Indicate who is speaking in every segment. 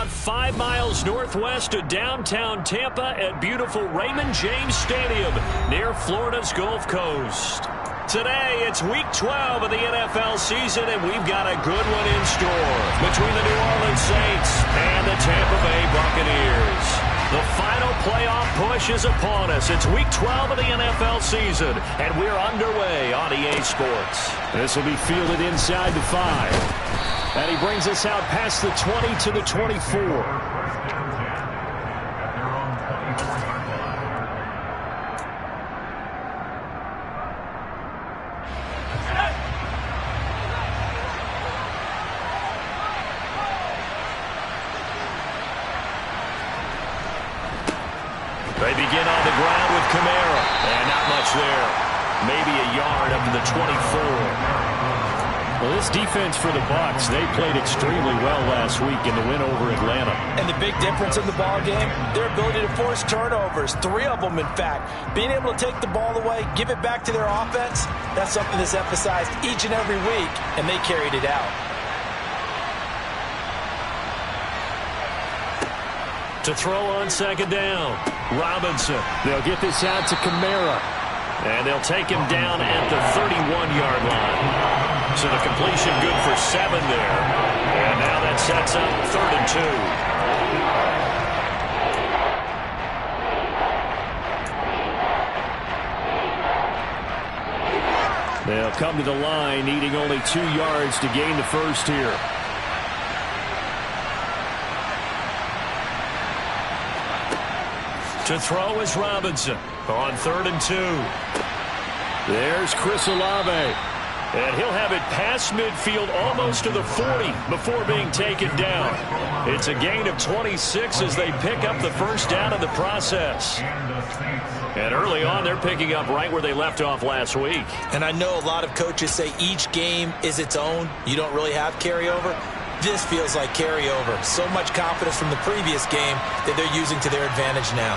Speaker 1: about 5 miles northwest of downtown Tampa at beautiful Raymond James Stadium near Florida's Gulf Coast. Today, it's Week 12 of the NFL season, and we've got a good one in store between the New Orleans Saints and the Tampa Bay Buccaneers. The final playoff push is upon us. It's Week 12 of the NFL season, and we're underway on EA Sports.
Speaker 2: This will be fielded inside the 5. And he brings us out past the 20 to the 24.
Speaker 1: They begin on the ground with Kamara. And not much there. Maybe a yard up to the 24.
Speaker 2: Well, this defense for the Bucs, they played extremely well last week in the win over Atlanta.
Speaker 3: And the big difference in the ball game, their ability to force turnovers, 3 of them in fact. Being able to take the ball away, give it back to their offense, that's something that's emphasized each and every week, and they carried it out.
Speaker 1: To throw on second down, Robinson.
Speaker 2: They'll get this out to Kamara.
Speaker 1: And they'll take him down at the 31-yard line. So the completion good for 7 there. And now that sets up 3rd and 2.
Speaker 2: They'll come to the line, needing only 2 yards to gain the first here.
Speaker 1: To throw is Robinson on 3rd and 2.
Speaker 2: There's Chris Olave.
Speaker 1: And he'll have it past midfield almost to the 40 before being taken down. It's a gain of 26 as they pick up the first down in the process. And early on, they're picking up right where they left off last week.
Speaker 3: And I know a lot of coaches say each game is its own. You don't really have carryover. This feels like carryover. So much confidence from the previous game that they're using to their advantage now.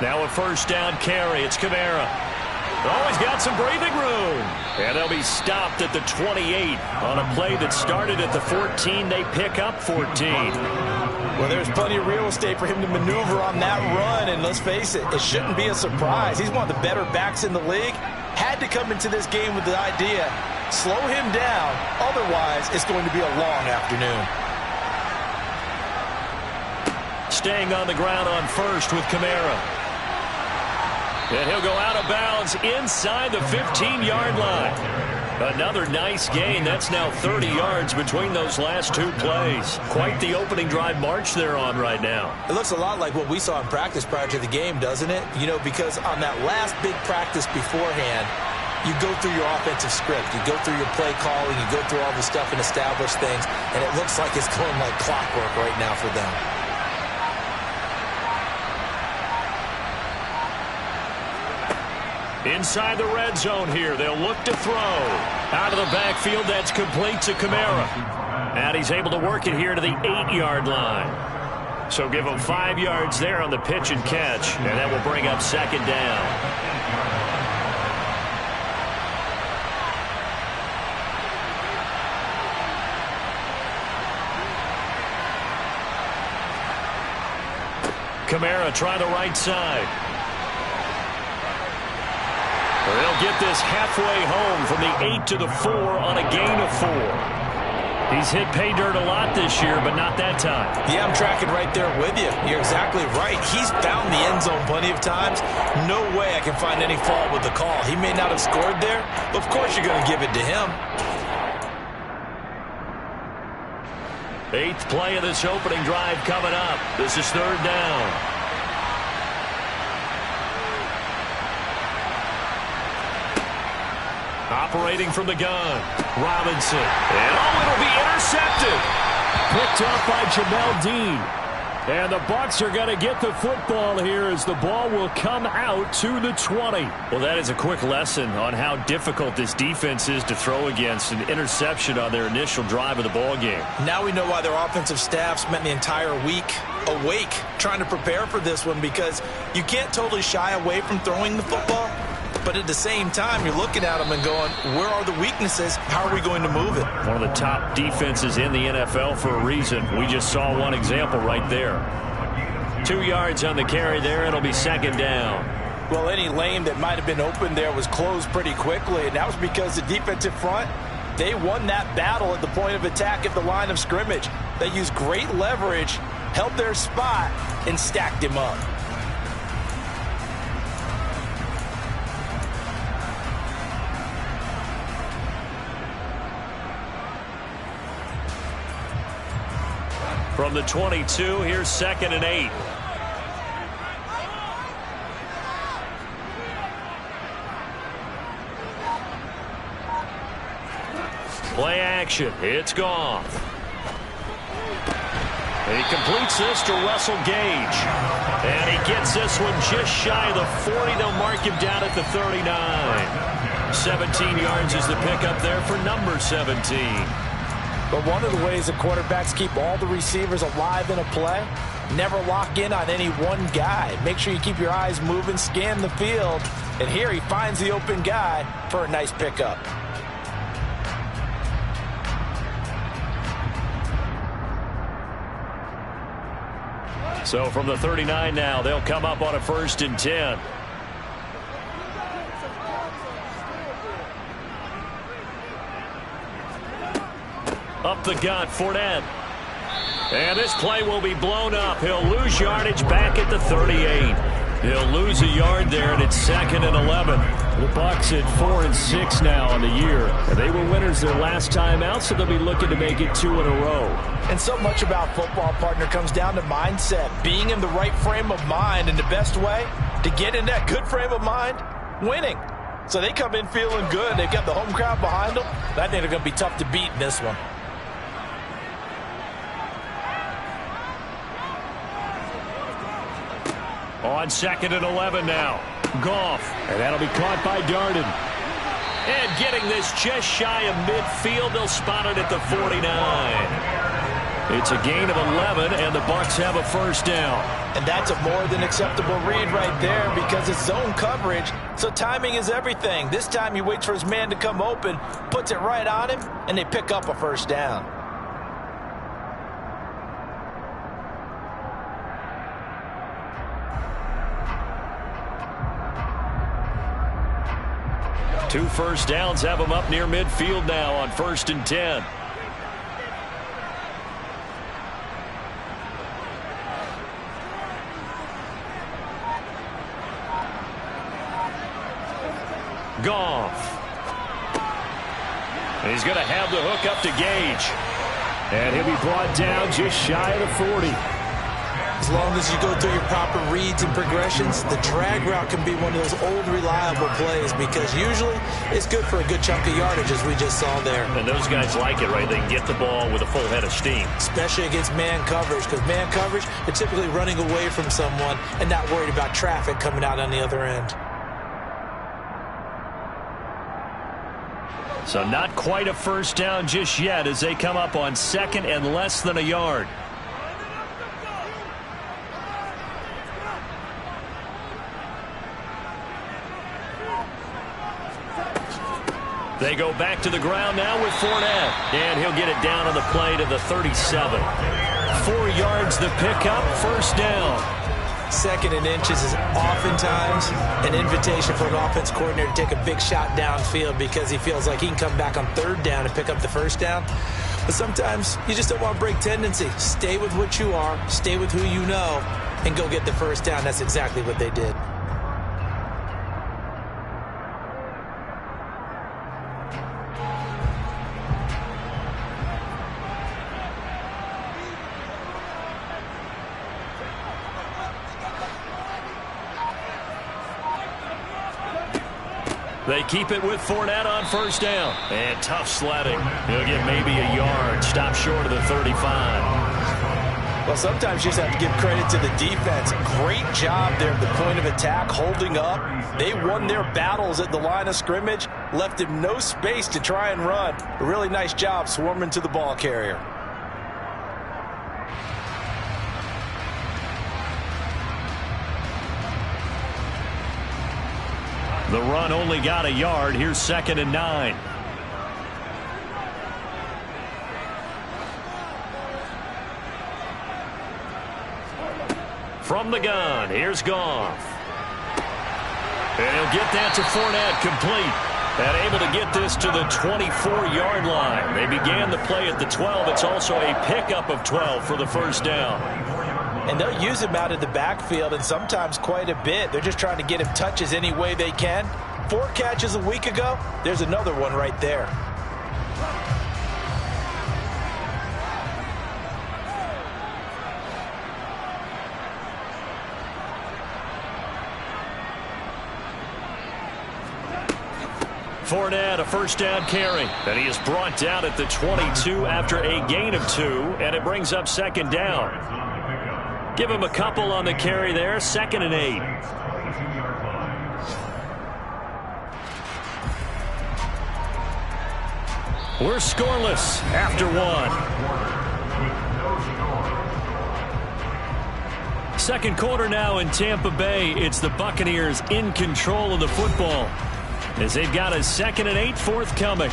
Speaker 1: Now a first down carry. It's Kamara. Oh, he's got some breathing room. And they'll be stopped at the 28 on a play that started at the 14. They pick up 14.
Speaker 3: Well, there's plenty of real estate for him to maneuver on that run. And let's face it, it shouldn't be a surprise. He's one of the better backs in the league. Had to come into this game with the idea, slow him down. Otherwise, it's going to be a long afternoon.
Speaker 1: Staying on the ground on first with Kamara. And he'll go out of bounds inside the 15-yard line. Another nice gain. That's now 30 yards between those last 2 plays. Quite the opening drive march they're on right now.
Speaker 3: It looks a lot like what we saw in practice prior to the game, doesn't it? You know, because on that last big practice beforehand, you go through your offensive script. You go through your play calling. You go through all the stuff and establish things. And it looks like it's going like clockwork right now for them.
Speaker 1: Inside the red zone here, they'll look to throw. Out of the backfield, that's complete to Kamara. And he's able to work it here to the 8-yard line. So give him 5 yards there on the pitch and catch, and that will bring up second down. Kamara try the right side. They'll get this halfway home from the 8 to the 4 on a gain of 4. He's hit pay dirt a lot this year, but not that time.
Speaker 3: Yeah, I'm tracking right there with you. You're exactly right. He's found the end zone plenty of times. No way I can find any fault with the call. He may not have scored there, but of course you're going to give it to him.
Speaker 1: 8th play of this opening drive coming up. This is 3rd down. Operating from the gun, Robinson. And it'll be intercepted.
Speaker 2: Picked up by Jamel Dean. And the Bucs are going to get the football here as the ball will come out to the 20.
Speaker 1: Well, that is a quick lesson on how difficult this defense is to throw against. An interception on their initial drive of the ball game.
Speaker 3: Now we know why their offensive staff spent the entire week awake trying to prepare for this one, because you can't totally shy away from throwing the football. But at the same time, you're looking at them and going, where are the weaknesses? How are we going to move it?
Speaker 1: One of the top defenses in the NFL for a reason. We just saw one example right there. 2 yards on the carry there. It'll be second down.
Speaker 3: Well, any lane that might have been open there was closed pretty quickly, and that was because the defensive front, they won that battle at the point of attack at the line of scrimmage. They used great leverage, held their spot, and stacked him up.
Speaker 1: From the 22, here's 2nd and 8. Play action. It's Goff. And he completes this to Russell Gage. And he gets this one just shy of the 40. They'll mark him down at the 39. 17 yards is the pickup there for number 17.
Speaker 3: But one of the ways the quarterbacks keep all the receivers alive in a play, never lock in on any one guy. Make sure you keep your eyes moving, scan the field. And here he finds the open guy for a nice pickup.
Speaker 1: So from the 39 now, they'll come up on a 1st and 10. Up the gut, Fournette. And this play will be blown up. He'll lose yardage back at the 38. He'll lose a yard there, and it's 2nd and 11.
Speaker 2: The Bucs at 4 and 6 now on the year. They were winners their last time out, so they'll be looking to make it 2 in a row.
Speaker 3: And so much about football, partner, comes down to mindset. Being in the right frame of mind, and the best way to get in that good frame of mind, winning. So they come in feeling good. They've got the home crowd behind them. I think they're going to be tough to beat in this one.
Speaker 1: On 2nd and 11 now. Goff.
Speaker 2: And that'll be caught by Darden.
Speaker 1: And getting this just shy of midfield. They'll spot it at the 49. It's a gain of 11, and the Bucs have a 1st down.
Speaker 3: And that's a more than acceptable read right there because it's zone coverage, so timing is everything. This time he waits for his man to come open, puts it right on him, and they pick up a 1st down.
Speaker 1: Two 1st downs have them up near midfield now on 1st and 10. Goff. And he's going to have the hook up to Gage.
Speaker 2: And he'll be brought down just shy of the 40.
Speaker 3: As long as you go through your proper reads and progressions, the drag route can be one of those old reliable plays because usually it's good for a good chunk of yardage, as we just saw there.
Speaker 1: And those guys like it, right? They can get the ball with a full head of steam.
Speaker 3: Especially against man coverage, because man coverage, they're typically running away from someone and not worried about traffic coming out on the other end.
Speaker 1: So not quite a 1st down just yet as they come up on 2nd and less than a yard. They go back to the ground now with Fournette. And he'll get it down on the play to the 37. 4 yards the pickup, 1st down.
Speaker 3: 2nd and inches is oftentimes an invitation for an offense coordinator to take a big shot downfield because he feels like he can come back on 3rd down and pick up the 1st down. But sometimes you just don't want to break tendency. Stay with what you are, stay with who you know, and go get the 1st down. That's exactly what they did.
Speaker 1: They keep it with Fournette on 1st down. And tough sledding. He'll get maybe a yard. Stop short of the 35.
Speaker 3: Well, sometimes you just have to give credit to the defense. Great job there at the point of attack, holding up. They won their battles at the line of scrimmage, left him no space to try and run. A really nice job swarming to the ball carrier.
Speaker 1: The run only got a yard. Here's 2nd and 9. From the gun, here's Goff. And he'll get that to Fournette, complete. And able to get this to the 24-yard line. They began the play at the 12. It's also a pickup of 12 for the first down.
Speaker 3: And they'll use him out of the backfield, and sometimes quite a bit. They're just trying to get him touches any way they can. 4 catches a week ago. There's another one right there.
Speaker 1: Fournette, a first down carry. And he is brought down at the 22 after a gain of 2, and it brings up 2nd down. Give him a couple on the carry there, 2nd and 8. We're scoreless after 1. Second quarter now in Tampa Bay. It's the Buccaneers in control of the football, as they've got a 2nd and 8 forthcoming.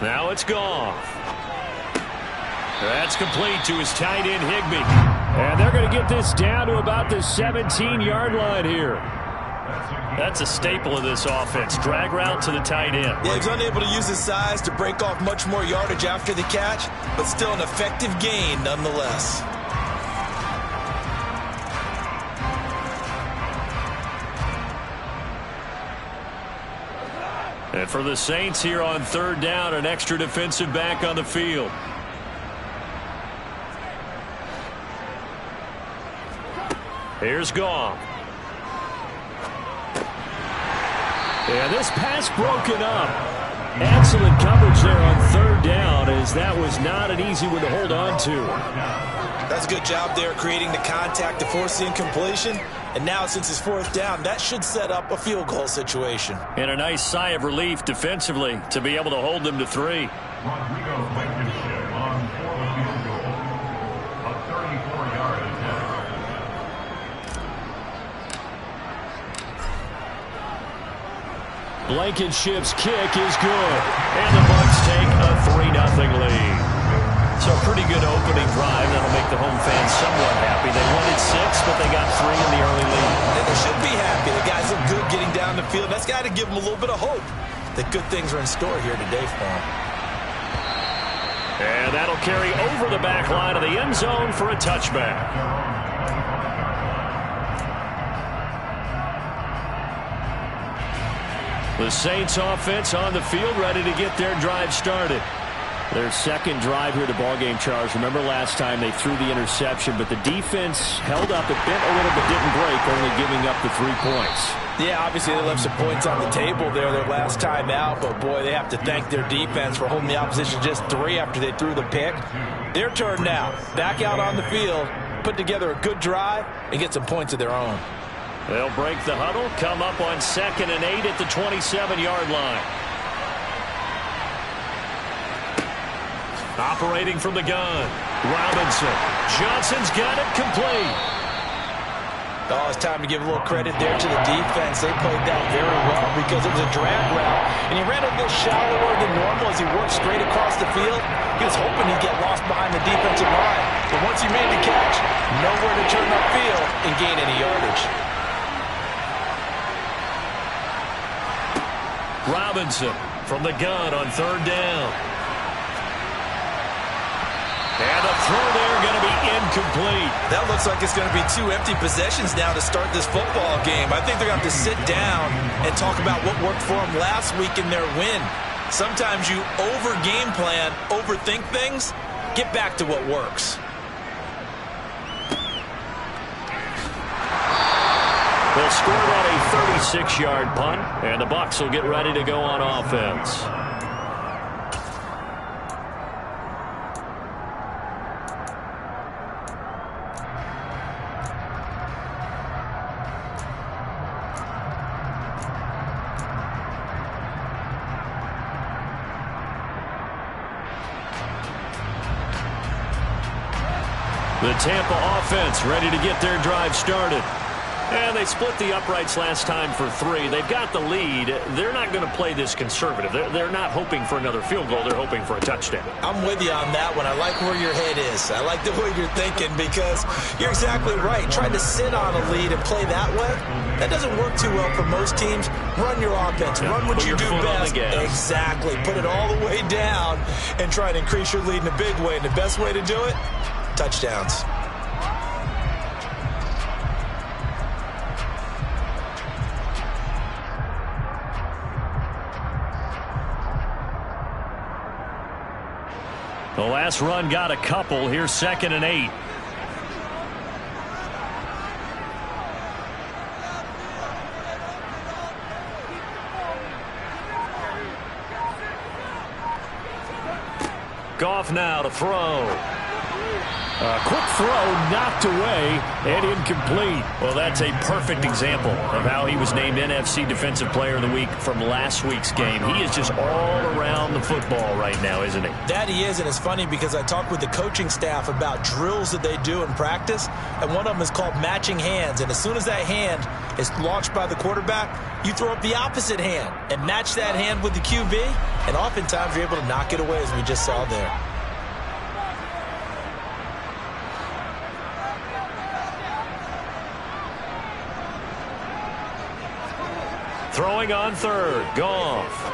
Speaker 1: Now it's Goff. That's complete to his tight end, Higbee.
Speaker 2: And they're going to get this down to about the 17-yard line here.
Speaker 1: That's a staple of this offense. Drag route to the tight end.
Speaker 3: Yeah, he's unable to use his size to break off much more yardage after the catch, but still an effective gain nonetheless.
Speaker 1: And for the Saints here on 3rd down, an extra defensive back on the field. Here's Goff.
Speaker 2: And this pass broken up. Excellent coverage there on 3rd down, as that was not an easy one to hold on to.
Speaker 3: That's a good job there creating the contact to force the incompletion. And now, since it's 4th down, that should set up a field goal situation.
Speaker 1: And a nice sigh of relief defensively to be able to hold them to 3.
Speaker 2: Blankenship's kick is good.
Speaker 1: And the Bucs take a 3-0 lead. So a pretty good opening drive. That'll make the home fans somewhat happy. They wanted 6, but they got 3 in the early lead.
Speaker 3: And they should be happy. The guys look good getting down the field. That's got to give them a little bit of hope that good things are in store here today for them.
Speaker 1: And that'll carry over the back line of the end zone for a touchback. The Saints offense on the field, ready to get their drive started.
Speaker 2: Their second drive here, the ballgame, Charles. Remember last time they threw the interception, but the defense held up. It bent a little but didn't break, only giving up the 3 points.
Speaker 3: Yeah, obviously they left some points on the table there their last time out, but boy, they have to thank their defense for holding the opposition just 3 after they threw the pick. Their turn now. Back out on the field, put together a good drive, and get some points of their own.
Speaker 1: They'll break the huddle, come up on 2nd and 8 at the 27-yard line. Operating from the gun, Robinson. Johnson's got it complete.
Speaker 3: Oh, it's time to give a little credit there to the defense. They played that very well because it was a drag route, and he ran a little shallower than normal as he worked straight across the field. He was hoping he'd get lost behind the defensive line, but once he made the catch, nowhere to turn upfield and gain any yardage.
Speaker 1: Robinson from the gun on 3rd down. And the throw there going to be incomplete.
Speaker 3: That looks like it's going to be 2 empty possessions now to start this football game. I think they're going to have to sit down and talk about what worked for them last week in their win. Sometimes you over-game plan, overthink things. Get back to what works.
Speaker 1: They'll score on a 36-yard punt, and the Bucs will get ready to go on offense. The Tampa offense ready to get their drive started. And they split the uprights last time for 3. They've got the lead. They're not going to play this conservative. They're not hoping for another field goal. They're hoping for a touchdown. I'm with you on that one. I like where your head is. I like the way you're thinking because you're exactly right. Trying to sit on a lead and play that way, that doesn't work too well for most teams. Run your offense. Run what you do best. Exactly. Put it all the way down and try to increase your lead in a big way. And the best way to do it, touchdowns. The last run got a couple. Here's 2nd and 8. Goff now to throw. A quick throw knocked away and incomplete. Well, that's a perfect example of how he was named NFC Defensive Player of the Week from last week's game. He is just all around the football right now, isn't he? That he is, and it's funny because I talked with the coaching staff about drills that they do in practice, and one of them is called matching hands. And as soon as that hand is launched by the quarterback, you throw up the opposite hand and match that hand with the QB, and oftentimes you're able to knock it away, as we just saw there. Throwing on 3rd, Goff.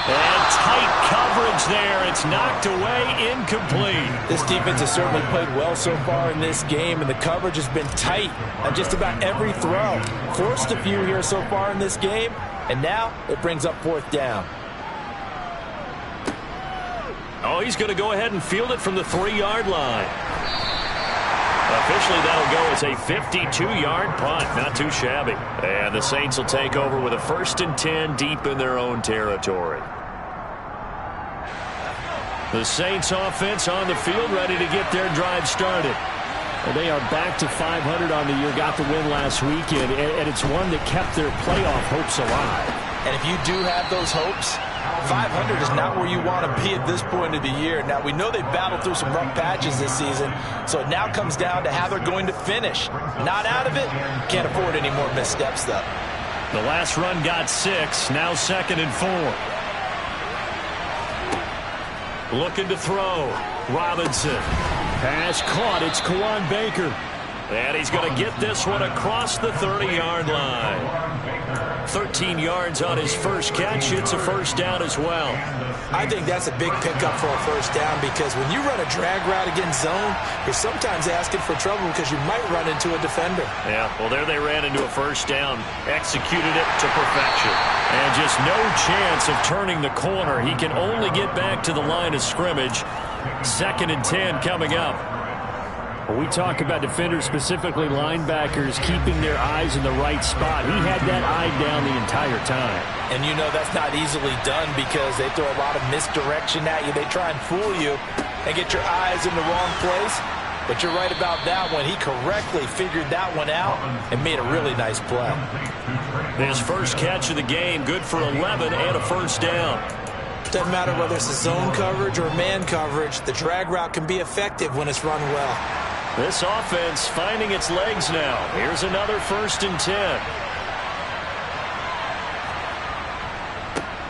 Speaker 1: And tight coverage there. It's knocked away, incomplete. This defense has certainly played well so far in this game, and the coverage has been tight on just about every throw. Forced a few here so far in this game, and now it brings up 4th down. Oh, he's going to go ahead and field it from the 3-yard line. Officially, that'll go as a 52-yard punt. Not too shabby. And the Saints will take over with a 1st and 10 deep in their own territory. The Saints offense on the field ready to get their drive started. Well, they are back to 500 on the year. Got the win last weekend, and it's one that kept their playoff hopes alive. And if you do have those hopes, 500 is not where you want to be at this point of the year. Now, we know they've battled through some rough patches this season, so it now comes down to how they're going to finish. Not out of it. Can't afford any more missteps, though. The last run got 6. Now 2nd and 4. Looking to throw. Robinson. Pass caught. It's Kawan Baker. And he's going to get this one across the 30-yard line. 13 yards on his first catch. It's a 1st down as well. I think that's a big pickup for a 1st down because when you run a drag route against zone, you're sometimes asking for trouble because you might run into a defender. Yeah, well, there they ran into a 1st down. Executed it to perfection. And just no chance of turning the corner. He can only get back to the line of scrimmage. 2nd and 10 coming up. When we talk about defenders, specifically linebackers, keeping their eyes in the right spot, he had that eye down the entire time. And you know that's not easily done because they throw a lot of misdirection at you. They try and fool you and get your eyes in the wrong place. But you're right about that one. He correctly figured that one out and made a really nice play. His first catch of the game, good for 11 and a 1st down. Doesn't matter whether it's a zone coverage or man coverage, the drag route can be effective when it's run well. This offense finding its legs now. Here's another 1st and 10.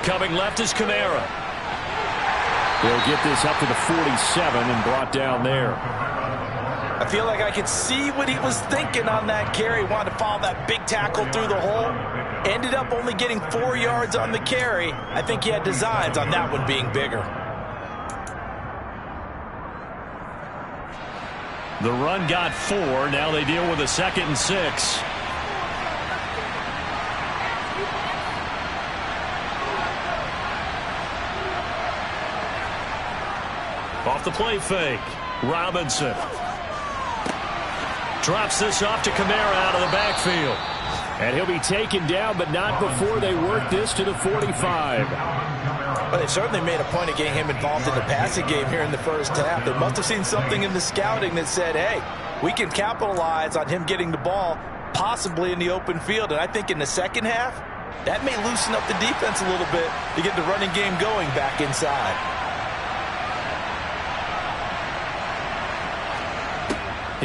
Speaker 1: Coming left is Kamara. He'll get this up to the 47 and brought down there. I feel like I could see what he was thinking on that carry. Wanted to follow that big tackle through the hole. Ended up only getting 4 yards on the carry. I think he had designs on that one being bigger. The run got 4. Now they deal with a 2nd and 6. Off the play fake. Robinson. Drops this off to Kamara out of the backfield. And he'll be taken down, but not before they work this to the 45. Well, they certainly made a point of getting him involved in the passing game here in the 1st half. They must have seen something in the scouting that said, hey, we can capitalize on him getting the ball possibly in the open field. And I think in the 2nd half, that may loosen up the defense a little bit to get the running game going back inside.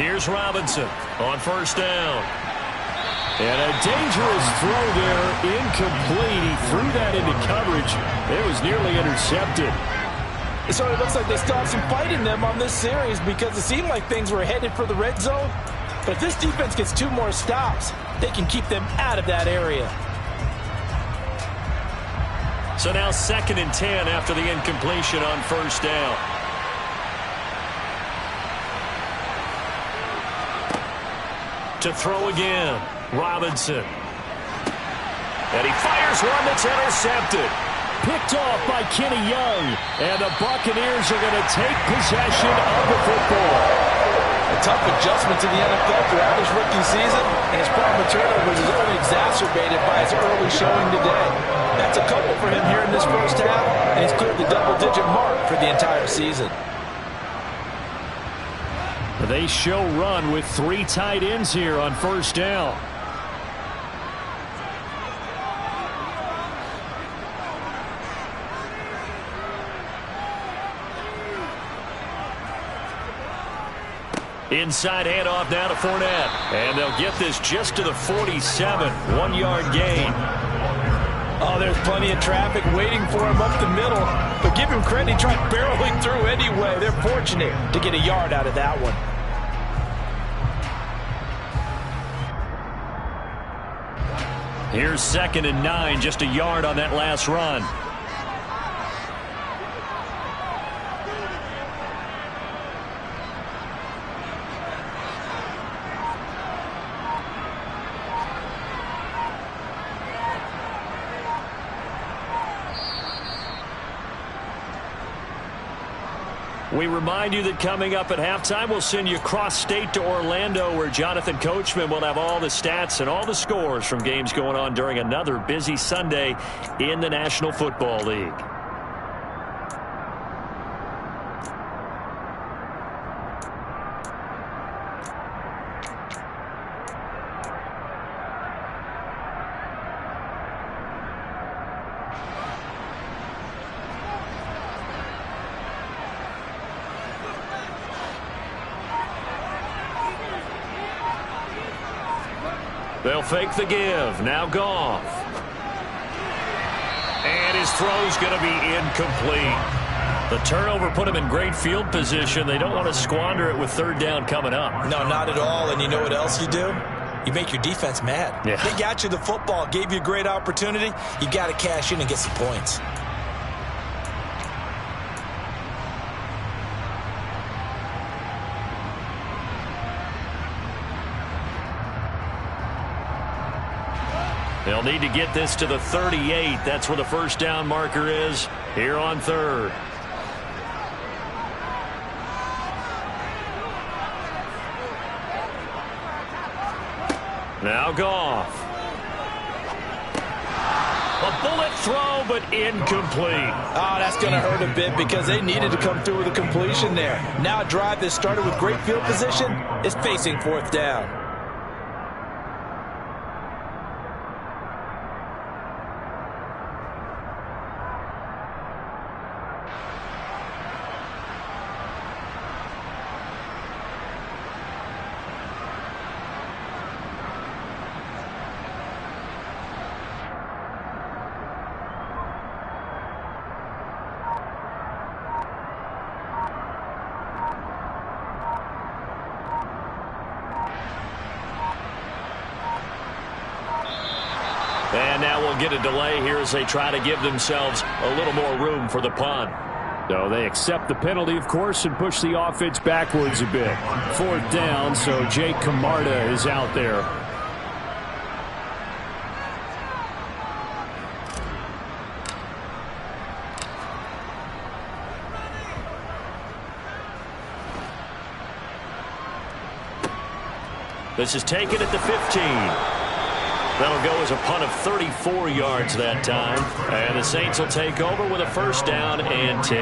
Speaker 1: Here's Robinson on first down.
Speaker 2: And a dangerous throw there, incomplete. He threw that into coverage. It was nearly intercepted.
Speaker 4: So it looks like they still have some fight in them on this series because it seemed like things were headed for the red zone. But if this defense gets 2 more stops, they can keep them out of that area.
Speaker 1: So now 2nd and 10 after the incompletion on first down. To throw again, Robinson. And he fires one that's intercepted.
Speaker 2: Picked off by Kenny Young. And the Buccaneers are going to take possession of the football.
Speaker 4: A tough adjustment to the NFL throughout his rookie season, and his problem with turnovers is only exacerbated by his early showing today. That's a couple for him here in this first half, and he's cleared the double-digit mark for the entire season.
Speaker 2: They show run with 3 tight ends here on first down.
Speaker 1: Inside handoff now to Fournette. And they'll get this just to the 47. 1-yard gain.
Speaker 4: Oh, there's plenty of traffic waiting for him up the middle. But give him credit, he tried barreling through anyway. They're fortunate to get a yard out of that one.
Speaker 1: Here's 2nd and 9, just a yard on that last run. We remind you that coming up at halftime, we'll send you cross-state to Orlando, where Jonathan Coachman will have all the stats and all the scores from games going on during another busy Sunday in the National Football League. They'll fake the give. Now Goff. And his throw's going to be incomplete. The turnover put him in great field position. They don't want to squander it with 3rd down coming up.
Speaker 3: No, not at all. And you know what else you do? You make your defense mad.
Speaker 1: Yeah.
Speaker 3: They got you the football, gave you a great opportunity. You got to cash in and get some points.
Speaker 1: They'll need to get this to the 38. That's where the first down marker is here on 3rd. Now Goff. A bullet throw, but incomplete.
Speaker 4: Oh, that's going to hurt a bit because they needed to come through with a completion there. Now a drive that started with great field position is facing 4th down.
Speaker 1: And now we'll get a delay here as they try to give themselves a little more room for the punt.
Speaker 2: So they accept the penalty, of course, and push the offense backwards a bit. 4th down, so Jake Camarda is out there.
Speaker 1: This is taken at the 15. That'll go as a punt of 34 yards that time. And the Saints will take over with a first down and 10.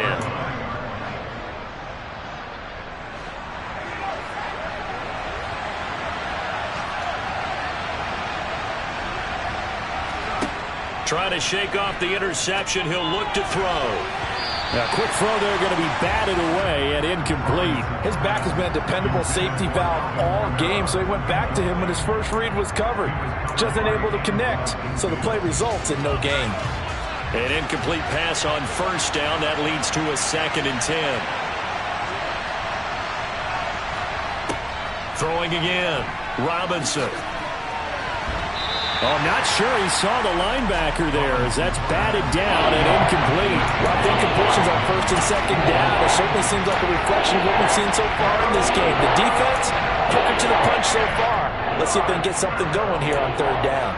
Speaker 1: Trying to shake off the interception. He'll look to throw.
Speaker 2: A quick throw there going to be batted away and incomplete.
Speaker 4: His back has been a dependable safety valve all game, so he went back to him when his first read was covered. Just unable to connect, so the play results in no gain.
Speaker 1: An incomplete pass on first down. That leads to a 2nd and 10. Throwing again. Robinson.
Speaker 2: I'm not sure he saw the linebacker there as that's batted down and incomplete.
Speaker 4: Rough incompletions on 1st and 2nd down. It certainly seems like a reflection of what we've seen so far in this game. The defense, quicker to the punch so far. Let's see if they can get something going here on 3rd down.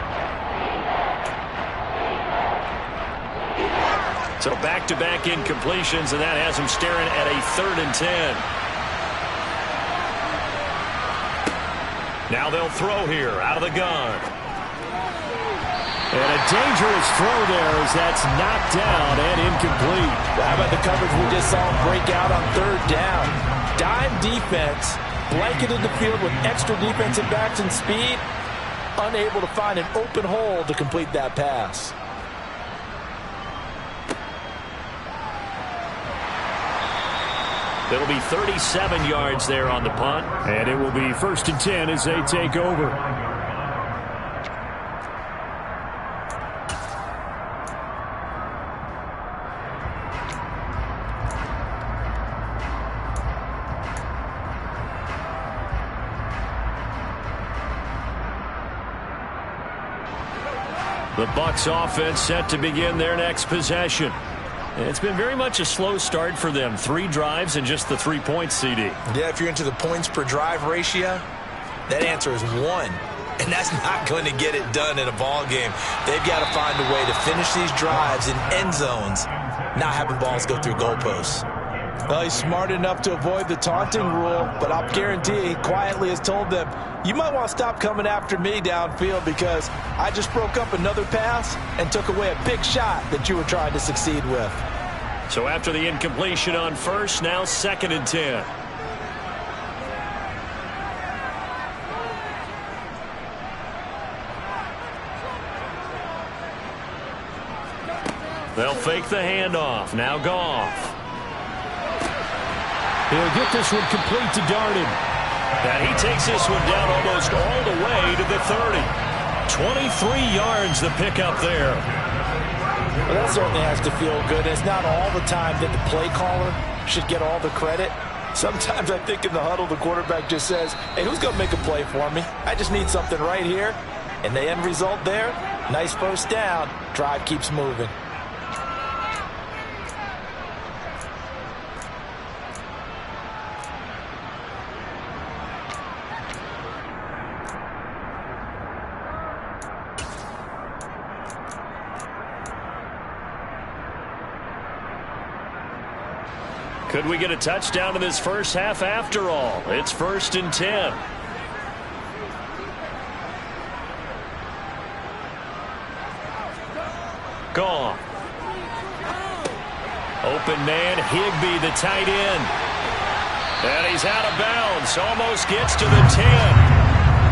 Speaker 1: So back-to-back incompletions, and that has him staring at a 3rd and 10. Now they'll throw here out of the gun.
Speaker 2: And a dangerous throw there as that's knocked down and incomplete.
Speaker 4: How about the coverage we just saw him break out on 3rd down? Dime defense, blanketed the field with extra defensive backs and speed, unable to find an open hole to complete that pass.
Speaker 1: It'll be 37 yards there on the punt.
Speaker 2: And it will be 1st and 10 as they take over.
Speaker 1: The Bucs offense set to begin their next possession. It's been very much a slow start for them. 3 drives and just the 3 points, CD.
Speaker 3: Yeah, if you're into the points per drive ratio, that answer is 1. And that's not going to get it done in a ball game. They've got to find a way to finish these drives in end zones, not having balls go through goalposts.
Speaker 4: Well, he's smart enough to avoid the taunting rule, but I'll guarantee he quietly has told them, you might want to stop coming after me downfield because I just broke up another pass and took away a big shot that you were trying to succeed with.
Speaker 1: So after the incompletion on first, now 2nd and 10. They'll fake the handoff. Now Goff.
Speaker 2: He'll get this one complete to Darden.
Speaker 1: And he takes this one down almost all the way to the 30. 23 yards the pickup there.
Speaker 4: Well, that certainly has to feel good. It's not all the time that the play caller should get all the credit. Sometimes I think in the huddle, the quarterback just says, hey, who's going to make a play for me? I just need something right here. And the end result there, nice 1st down. Drive keeps moving.
Speaker 1: Could we get a touchdown in this first half after all? It's 1st and 10. Gone. Open man, Higbee, the tight end. And he's out of bounds. Almost gets to the 10.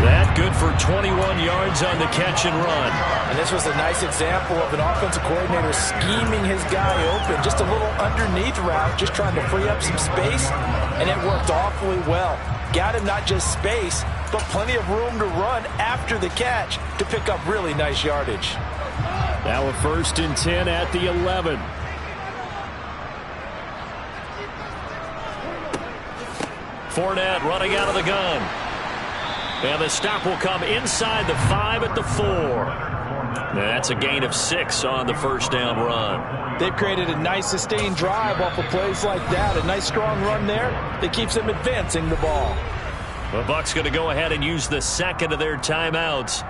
Speaker 1: That good for 21 yards on the catch and run.
Speaker 4: And this was a nice example of an offensive coordinator scheming his guy open. Just a little underneath route, just trying to free up some space. And it worked awfully well. Got him not just space, but plenty of room to run after the catch to pick up really nice yardage.
Speaker 2: Now a 1st and 10 at the 11.
Speaker 1: Fournette running out of the gun. And the stop will come inside the 5 at the 4. That's a gain of 6 on the 1st down run.
Speaker 4: They've created a nice sustained drive off of plays like that. A nice strong run there that keeps them advancing the ball.
Speaker 1: The Bucs going to go ahead and use the 2nd of their timeouts.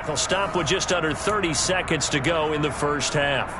Speaker 1: Will stop with just under 30 seconds to go in the first half.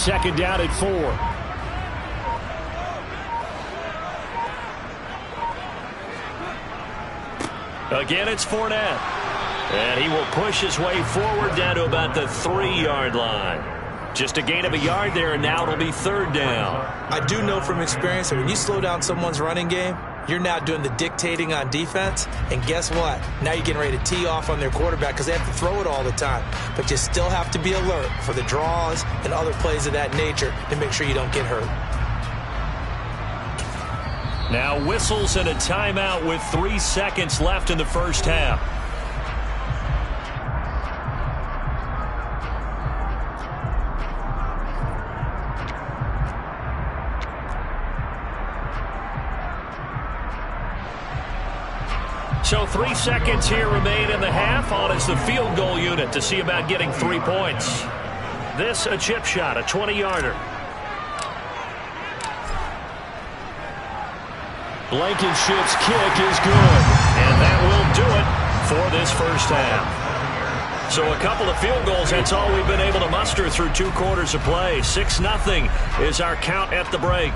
Speaker 2: second down at 4.
Speaker 1: Again, it's Fournette. And he will push his way forward down to about the 3-yard line. Just a gain of a yard there, and now it'll be third down.
Speaker 3: I do know from experience that when you slow down someone's running game, you're now doing the dictating on defense. And guess what? Now you're getting ready to tee off on their quarterback because they have to throw it all the time. But you still have to be alert for the draws and other plays of that nature to make sure you don't get hurt.
Speaker 1: Now whistles and a timeout with 3 seconds left in the first half. So 3 seconds here remain in the half. On is the field goal unit to see about getting 3 points. This a chip shot, a 20-yarder.
Speaker 2: Blankenship's kick is good.
Speaker 1: And that will do it for this first half. So a couple of field goals, that's all we've been able to muster through 2 quarters of play. 6-0 is our count at the break.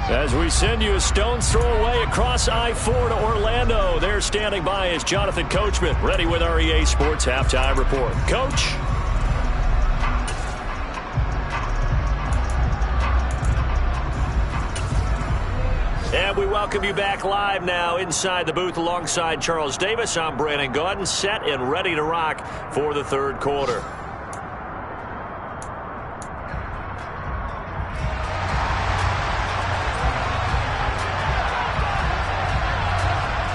Speaker 1: As we send you a stone's throw away across I-4 to Orlando. There standing by is Jonathan Coachman, ready with our EA Sports Halftime Report. Coach. And we welcome you back live now inside the booth alongside Charles Davis. I'm Brandon Gaudin, set and ready to rock for the third quarter.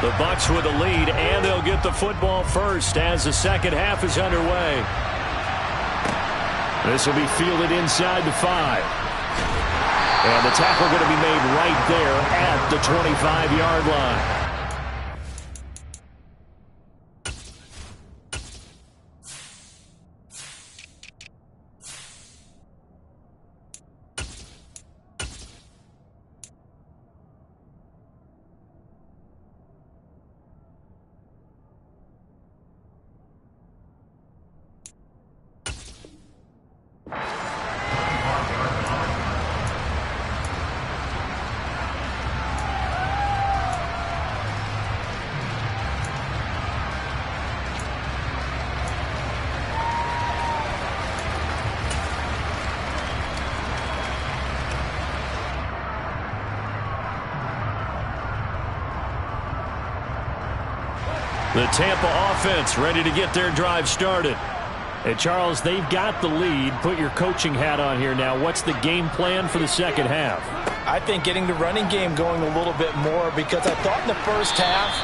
Speaker 1: The Bucs with a lead, and they'll get the football first as the second half is underway.
Speaker 2: This will be fielded inside the 5. And the tackle going to be made right there at the 25-yard line.
Speaker 1: The Tampa offense ready to get their drive started.
Speaker 2: And Charles, they've got the lead. Put your coaching hat on here now. What's the game plan for the second half?
Speaker 4: I think getting the running game going a little bit more, because I thought in the first half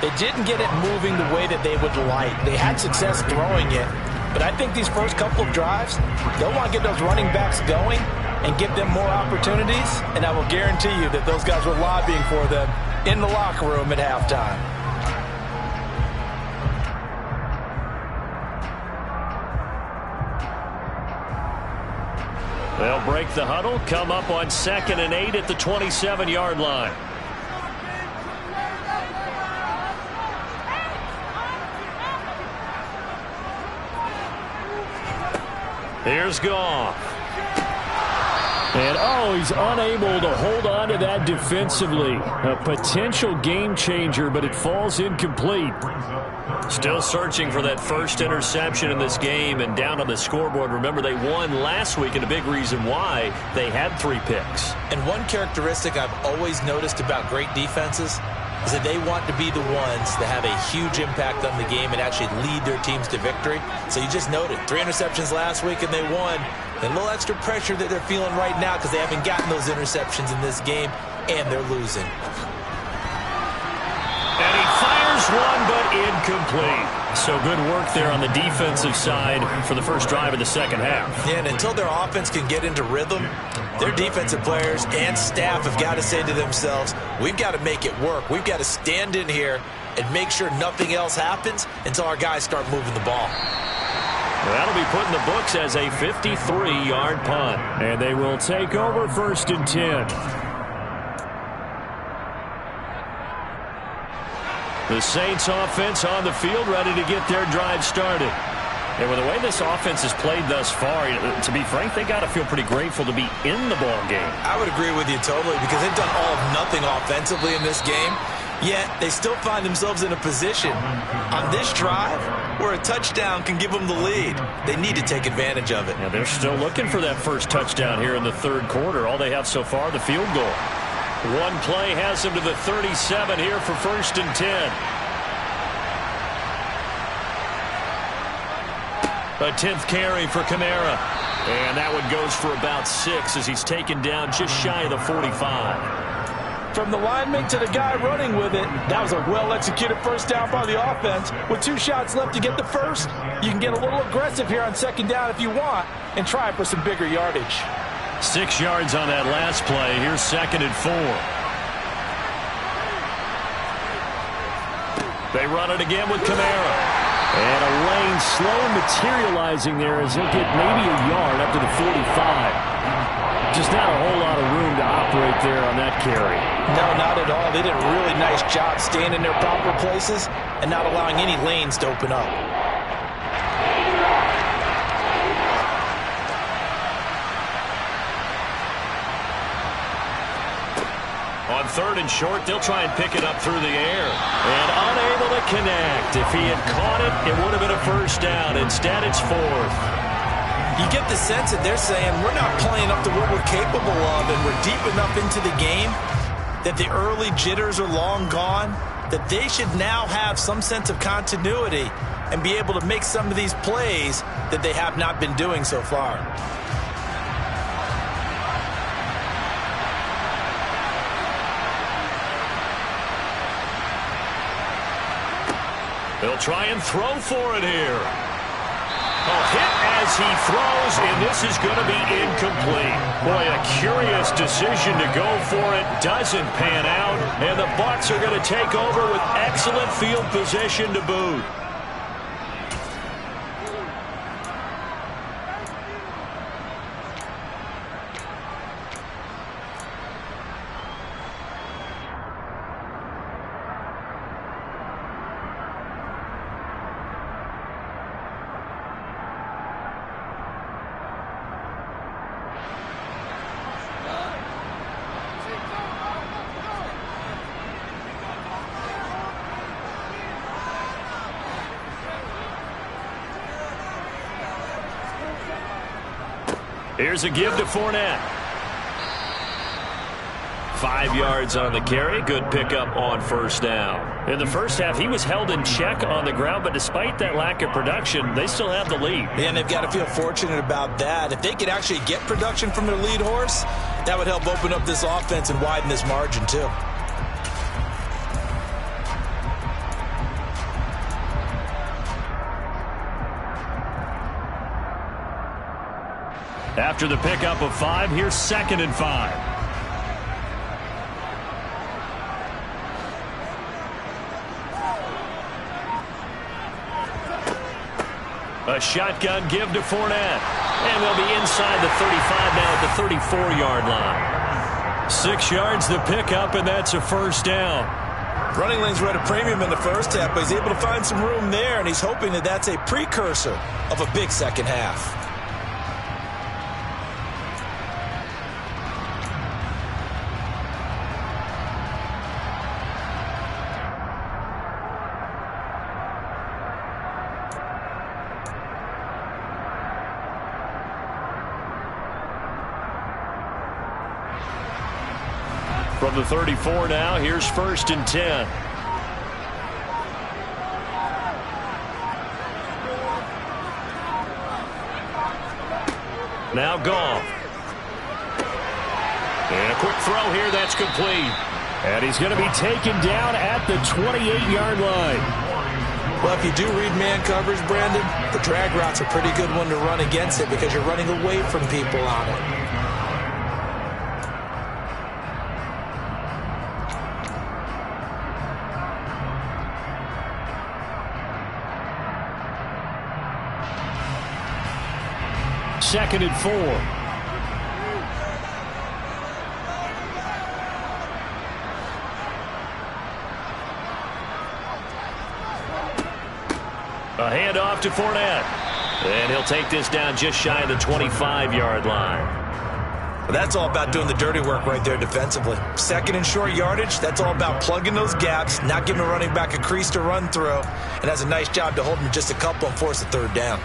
Speaker 4: they didn't get it moving the way that they would like. They had success throwing it, but I think these first couple of drives, they'll want to get those running backs going and give them more opportunities, and I will guarantee you that those guys were lobbying for them in the locker room at halftime.
Speaker 1: They'll break the huddle, come up on 2nd and 8 at the 27-yard line. Here's Goff.
Speaker 2: And, oh, he's unable to hold on to that defensively. A potential game changer, but it falls incomplete.
Speaker 1: Still searching for that first interception in this game and down on the scoreboard. Remember, they won last week, and a big reason why they had 3 picks.
Speaker 3: And one characteristic I've always noticed about great defenses is that they want to be the ones that have a huge impact on the game and actually lead their teams to victory. So you just noted 3 interceptions last week and they won. And a little extra pressure that they're feeling right now because they haven't gotten those interceptions in this game and they're losing.
Speaker 1: And he fires one, but incomplete. So good work there on the defensive side for the first drive of the second half.
Speaker 3: Yeah, and until their offense can get into rhythm, their defensive players and staff have got to say to themselves, we've got to make it work. We've got to stand in here and make sure nothing else happens until our guys start moving the ball.
Speaker 1: That'll be put in the books as a 53-yard punt.
Speaker 2: And they will take over 1st and 10.
Speaker 1: The Saints offense on the field ready to get their drive started. And with the way this offense has played thus far, to be frank, they got to feel pretty grateful to be in the ball game.
Speaker 3: I would agree with you totally because they've done all of nothing offensively in this game, yet they still find themselves in a position on this drive where a touchdown can give them the lead. They need to take advantage of it.
Speaker 1: Yeah, they're still looking for that first touchdown here in the third quarter. All they have so far, the field goal. One play has them to the 37 here for 1st and 10. A 10th carry for Kamara. And that one goes for about 6 as he's taken down just shy of the 45.
Speaker 4: From the lineman to the guy running with it, that was a well-executed first down by the offense. With 2 shots left to get the first, you can get a little aggressive here on 2nd down if you want and try for some bigger yardage.
Speaker 1: 6 yards on that last play. Here's 2nd and 4. They run it again with Kamara. And a lane slow materializing there as he'll get maybe a yard up to the 45. Just not a whole lot of room to operate there on that carry.
Speaker 4: No, not at all. They did a really nice job staying in their proper places and not allowing any lanes to open up.
Speaker 1: On 3rd and short, they'll try and pick it up through the air. And unable to connect. If he had caught it, it would have been a first down. Instead, it's 4th.
Speaker 3: You get the sense that they're saying we're not playing up to what we're capable of and we're deep enough into the game that the early jitters are long gone, that they should now have some sense of continuity and be able to make some of these plays that they have not been doing so far.
Speaker 1: They'll try and throw for it here. A hit as he throws, and this is going to be incomplete. Boy, a curious decision to go for it. Doesn't pan out, and the Bucs are going to take over with excellent field position to boot. Here's a give to Fournette. 5 yards on the carry. Good pickup on 1st down. In the first half, he was held in check on the ground, but despite that lack of production, they still have the lead.
Speaker 3: And they've got to feel fortunate about that. If they could actually get production from their lead horse, that would help open up this offense and widen this margin too.
Speaker 1: After the pickup of 5, here's 2nd and 5. A shotgun give to Fournette. And they'll be inside the 35 now at the 34-yard line. 6 yards the pickup, and that's a first down.
Speaker 3: Running lanes were at a premium in the first half, but he's able to find some room there, and he's hoping that that's a precursor of a big second half.
Speaker 1: From the 34 now, here's 1st and 10. Now Goff. And a quick throw here, that's complete. And he's going to be taken down at the 28-yard line.
Speaker 3: Well, if you do read man coverage, Brandon, the drag route's a pretty good one to run against it because you're running away from people on it.
Speaker 1: Second and 4. A handoff to Fournette. And he'll take this down just shy of the 25-yard line.
Speaker 3: That's all about doing the dirty work right there defensively. Second and short yardage, that's all about plugging those gaps, not giving a running back a crease to run through, and has a nice job to hold him just a couple and force a third down.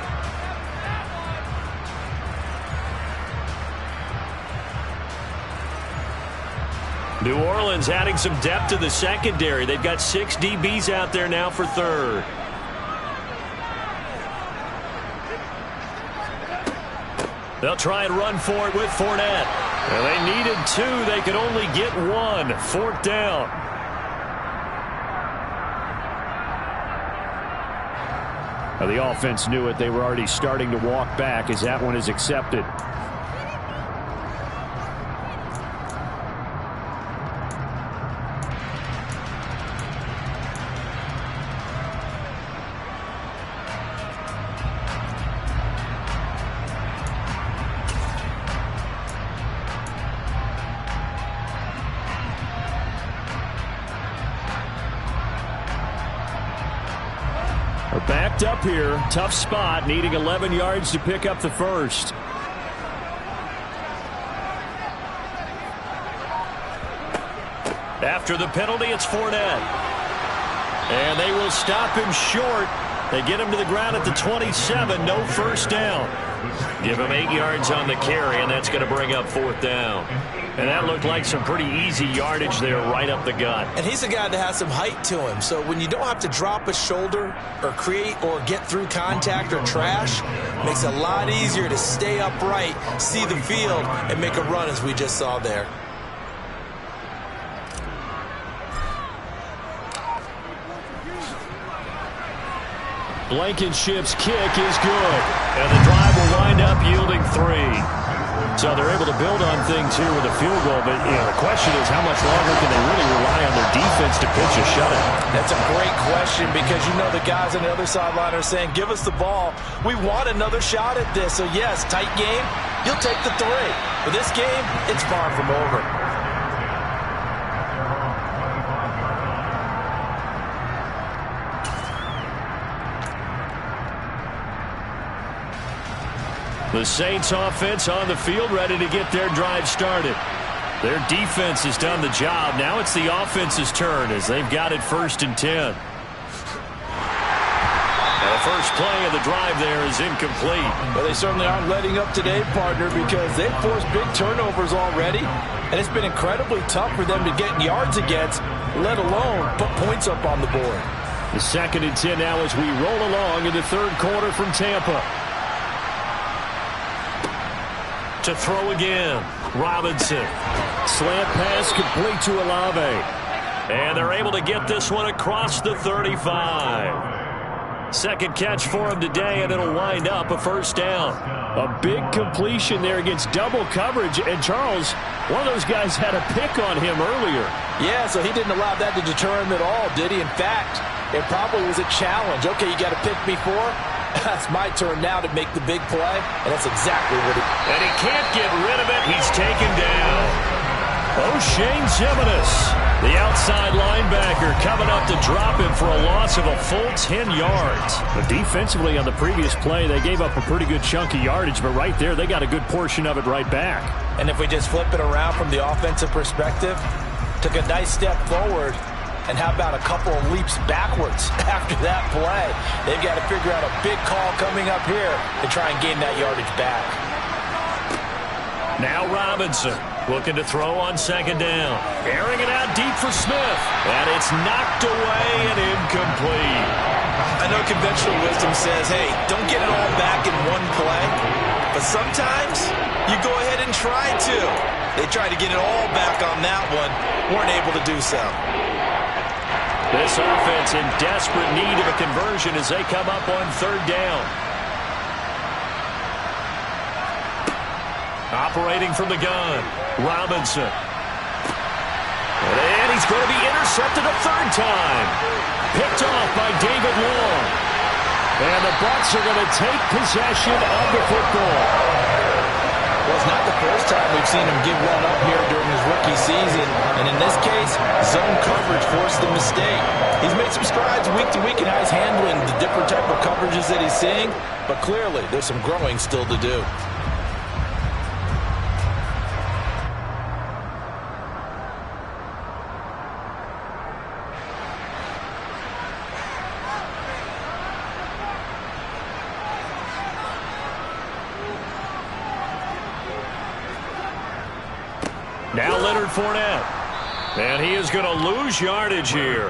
Speaker 1: New Orleans adding some depth to the secondary. They've got 6 DBs out there now for third. They'll try and run for it with Fournette. And they needed 2. They could only get 1. 4th down.
Speaker 2: Now the offense knew it. They were already starting to walk back as that one is accepted. We're backed up here. Tough spot, needing 11 yards to pick up the first.
Speaker 1: After the penalty, it's Fournette. And they will stop him short. They get him to the ground at the 27. No first down. Give him 8 yards on the carry, and that's going to bring up 4th down. And that looked like some pretty easy yardage there right up the gut.
Speaker 3: And he's a guy that has some height to him. So when you don't have to drop a shoulder or create or get through contact or trash, it makes it a lot easier to stay upright, see the field, and make a run as we just saw there.
Speaker 1: Blankenship's kick is good. And the drive will wind up yielding 3. So they're able to build on things here with a field goal. But the question is, how much longer can they really rely on their defense to pitch a shutout?
Speaker 4: That's a great question, because you know the guys on the other sideline are saying, give us the ball. We want another shot at this. So, yes, tight game, you'll take the 3. But this game, it's far from over.
Speaker 1: The Saints offense on the field, ready to get their drive started. Their defense has done the job. Now it's the offense's turn as they've got it 1st and 10. The first play of the drive there is incomplete.
Speaker 4: Well, they certainly aren't letting up today, partner, because they've forced big turnovers already. And it's been incredibly tough for them to get yards against, let alone put points up on the board.
Speaker 1: The 2nd and 10 now as we roll along in the 3rd quarter from Tampa. To throw again, Robinson. Slant pass complete to Olave. And they're able to get this one across the 35. Second catch for him today, and it'll wind up a 1st down. A big completion there against double coverage. And Charles, one of those guys had a pick on him earlier.
Speaker 4: Yeah, so he didn't allow that to deter him at all, did he? In fact, it probably was a challenge. Okay, you got to pick me 4. That's my turn now to make the big play, and that's exactly what he...
Speaker 1: And he can't get rid of it. He's taken down. O'Shane Jimenez, the outside linebacker, coming up to drop him for a loss of a full 10 yards.
Speaker 2: But defensively on the previous play, they gave up a pretty good chunk of yardage, but right there, they got a good portion of it right back.
Speaker 4: And if we just flip it around from the offensive perspective, took a nice step forward, and how about a couple of leaps backwards after that play? They've got to figure out a big call coming up here to try and gain that yardage back.
Speaker 1: Now Robinson looking to throw on 2nd down. Airing it out deep for Smith. And it's knocked away and incomplete.
Speaker 3: I know conventional wisdom says, hey, don't get it all back in one play. But sometimes you go ahead and try to. They tried to get it all back on that one. Weren't able to do so.
Speaker 1: This offense in desperate need of a conversion as they come up on 3rd down. Operating from the gun, Robinson. And he's going to be intercepted a 3rd time. Picked off by David Long. And the Bucs are going to take possession of the football.
Speaker 4: Well, it's not the first time we've seen him give one up here during his rookie season. And in this case, zone coverage forced the mistake. He's made some strides week to week in how he's handling the different type of coverages that he's seeing. But clearly, there's some growing still to do.
Speaker 1: Now Leonard Fournette. And he is going to lose yardage here.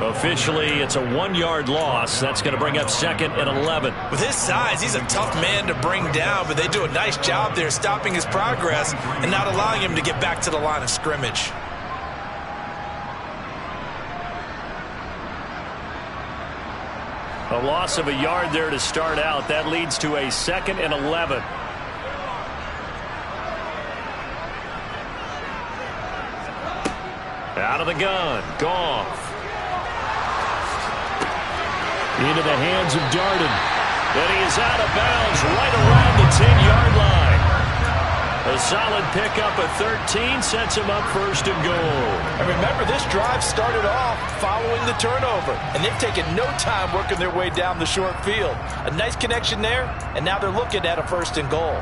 Speaker 1: Officially, it's a 1-yard loss. That's going to bring up 2nd and 11.
Speaker 3: With his size, he's a tough man to bring down, but they do a nice job there stopping his progress and not allowing him to get back to the line of scrimmage.
Speaker 1: A loss of a yard there to start out. That leads to a 2nd and 11. Out of the gun, Goff. Into the hands of Darden. And he is out of bounds right around the 10-yard line. A solid pickup of 13 sets him up 1st and goal.
Speaker 4: And remember, this drive started off following the turnover. And they've taken no time working their way down the short field. A nice connection there, and now they're looking at a 1st and goal.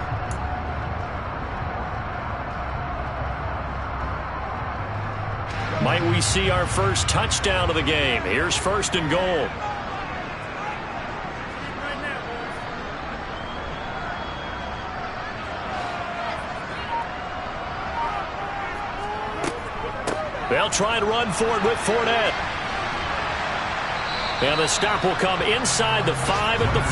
Speaker 1: Might we see our first touchdown of the game? Here's 1st and goal. They'll try and run for it with Fournette. And the stop will come inside the 5 at the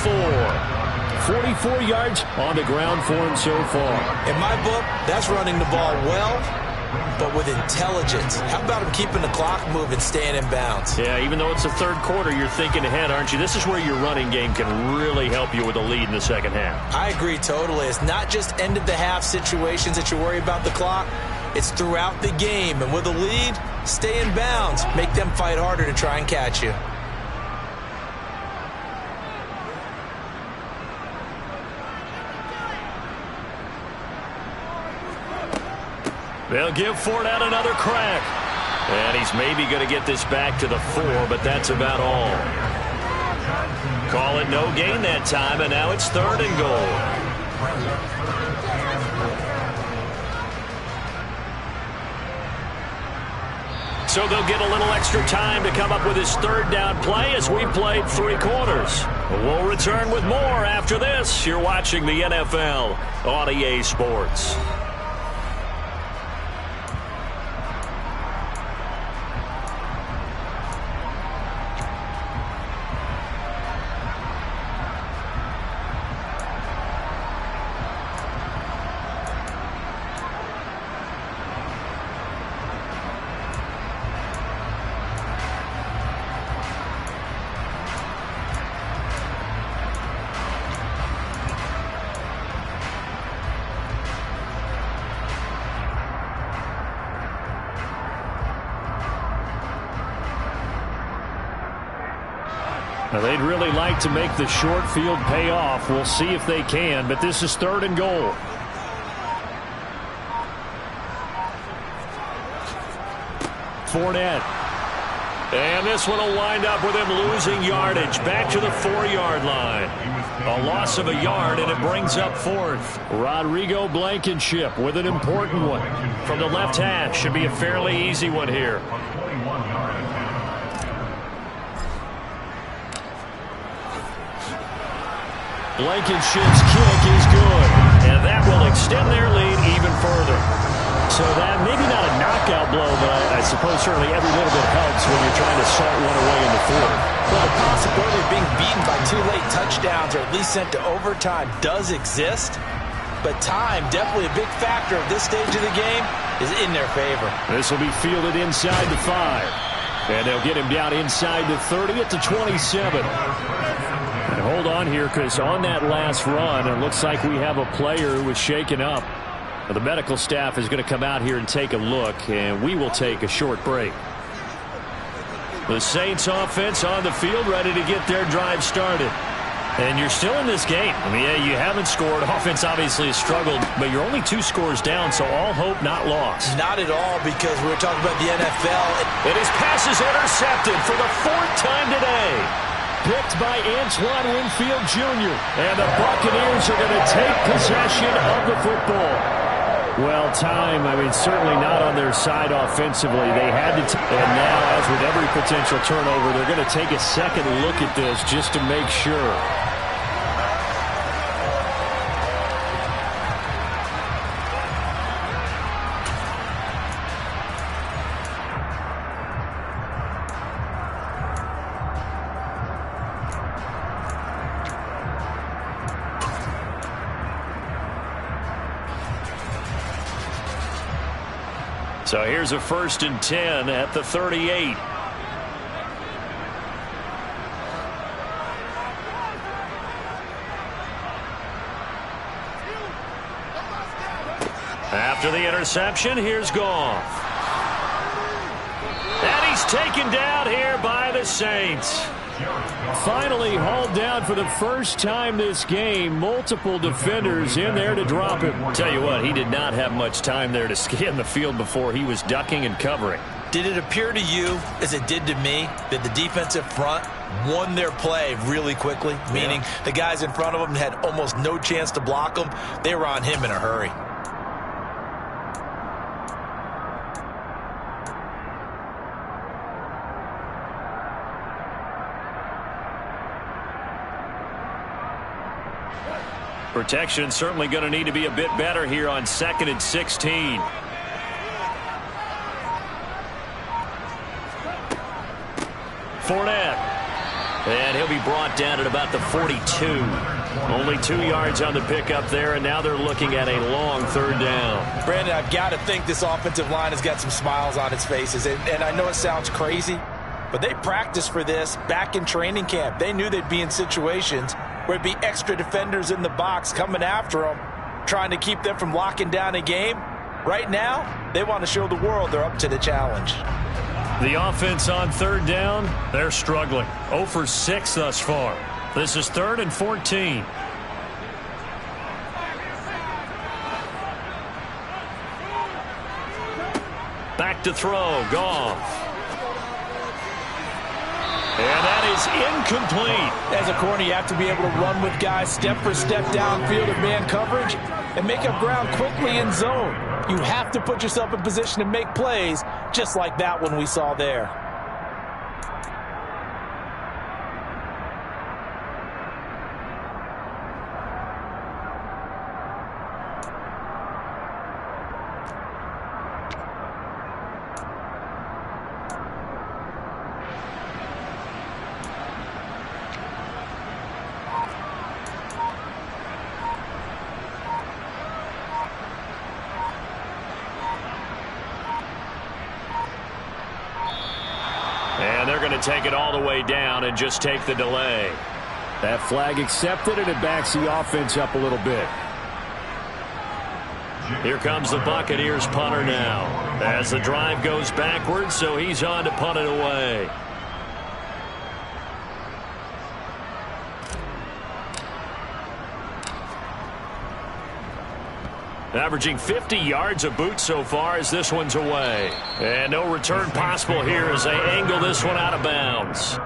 Speaker 1: 4. 44 yards on the ground for him so far.
Speaker 3: In my book, that's running the ball well, but with intelligence. How about him keeping the clock moving, staying in bounds?
Speaker 1: Yeah, even though it's the 3rd quarter, you're thinking ahead, aren't you? This is where your running game can really help you with a lead in the 2nd half.
Speaker 3: I agree totally. It's not just end-of-the-half situations that you worry about the clock. It's throughout the game. And with a lead, stay in bounds. Make them fight harder to try and catch you.
Speaker 1: They'll give Fournette another crack. And he's maybe going to get this back to the 4, but that's about all. Call it no gain that time, and now it's 3rd and goal. So they'll get a little extra time to come up with his 3rd down play as we played 3 quarters. We'll return with more after this. You're watching the NFL on EA Sports. Now, they'd really like to make the short field pay off. We'll see if they can, but this is 3rd and goal. Fournette. And this one will wind up with him losing yardage back to the 4-yard line. A loss of a yard, and it brings up 4th. Rodrigo Blankenship with an important one. From the left hash, should be a fairly easy one here. Blankenship's kick is good, and that will extend their lead even further. So that, maybe not a knockout blow, but I suppose certainly every little bit helps when you're trying to salt one away in the 4th.
Speaker 4: Well, the possibility of being beaten by 2 late touchdowns or at least sent to overtime does exist, but time, definitely a big factor at this stage of the game, is in their favor.
Speaker 1: This will be fielded inside the 5, and they'll get him down inside the 30 at the 27. And hold on here, because on that last run, it looks like we have a player who was shaken up. The medical staff is going to come out here and take a look, and we will take a short break. The Saints offense on the field, ready to get their drive started. And you're still in this game. I mean, yeah, you haven't scored. Offense obviously has struggled, but you're only 2 scores down, so all hope not lost.
Speaker 3: Not at all, because we were talking about the NFL.
Speaker 1: And his pass is intercepted for the 4th time today.
Speaker 2: Picked by Antoine Winfield Jr. And the Buccaneers are going to take possession of the football. Well, time, I mean, certainly not on their side offensively. They had to, and now, as with every potential turnover, they're going to take a second look at this just to make sure.
Speaker 1: So here's a 1st and 10 at the 38. After the interception, here's Goff. And he's taken down here by the Saints.
Speaker 2: Finally hauled down for the first time this game. Multiple defenders in there to drop him.
Speaker 1: Tell you what, he did not have much time there to scan the field before he was ducking and covering.
Speaker 3: Did it appear to you, as it did to me, that the defensive front won their play really quickly? Meaning the guys in front of them had almost no chance to block them. They were on him in a hurry.
Speaker 1: Protection certainly going to need to be a bit better here on 2nd and 16. Fournette. And he'll be brought down at about the 42. Only 2 yards on the pickup there, and now they're looking at a long 3rd down.
Speaker 3: Brandon, I've got to think this offensive line has got some smiles on its faces. And I know it sounds crazy, but they practiced for this back in training camp. They knew they'd be in situations where it'd be extra defenders in the box coming after them, trying to keep them from locking down a game. Right now, they want to show the world they're up to the challenge.
Speaker 1: The offense on 3rd down, they're struggling. 0 for 6 thus far. This is 3rd and 14. Back to throw, Goff. And that is incomplete.
Speaker 4: As a corner, you have to be able to run with guys step for step downfield of man coverage and make up ground quickly in zone. You have to put yourself in position to make plays, just like that one we saw there.
Speaker 1: And they're going to take it all the way down and just take the delay.
Speaker 2: That flag accepted, and it backs the offense up a little bit.
Speaker 1: Here comes the Buccaneers punter now. As the drive goes backwards, so he's on to punt it away. Averaging 50 yards a boot so far as this one's away. And no return possible here as they angle this one out of bounds.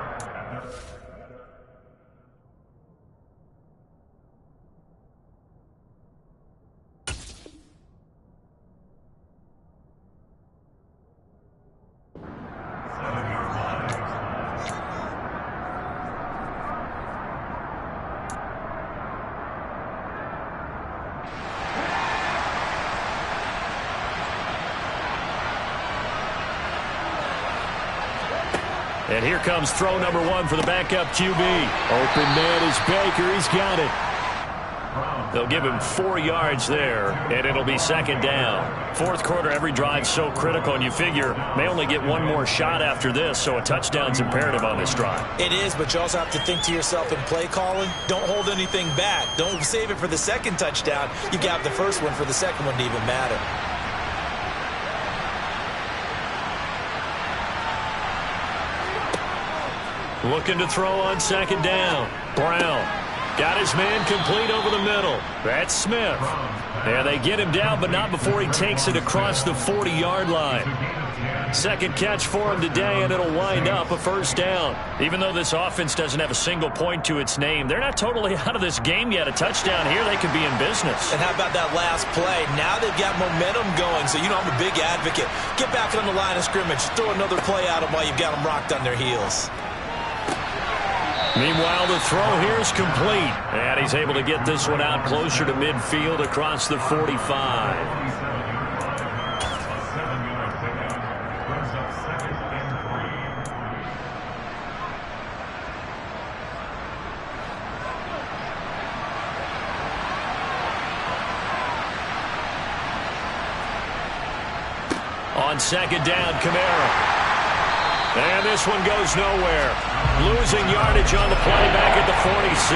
Speaker 1: And here comes throw number 1 for the backup QB.
Speaker 2: Open man is Baker. He's got it.
Speaker 1: They'll give him 4 yards there, and it'll be 2nd down. Fourth quarter, every drive's so critical, and you figure may only get one more shot after this, so a touchdown's imperative on this drive.
Speaker 3: It is, but you also have to think to yourself in play calling, don't hold anything back. Don't save it for the second touchdown. You got the first one for the second one to even matter.
Speaker 1: Looking to throw on 2nd down. Brown. Got his man complete over the middle. That's Smith. And they get him down, but not before he takes it across the 40-yard line. Second catch for him today, and it'll wind up a first down. Even though this offense doesn't have a single point to its name, they're not totally out of this game yet. A touchdown here, they could be in business.
Speaker 3: And how about that last play? Now they've got momentum going, so you know I'm a big advocate. Get back on the line of scrimmage. Throw another play at them while you've got them rocked on their heels.
Speaker 1: Meanwhile, the throw here is complete. And he's able to get this one out closer to midfield across the 45. On second down, Kamara. And this one goes nowhere. Losing yardage on the play back at the 46.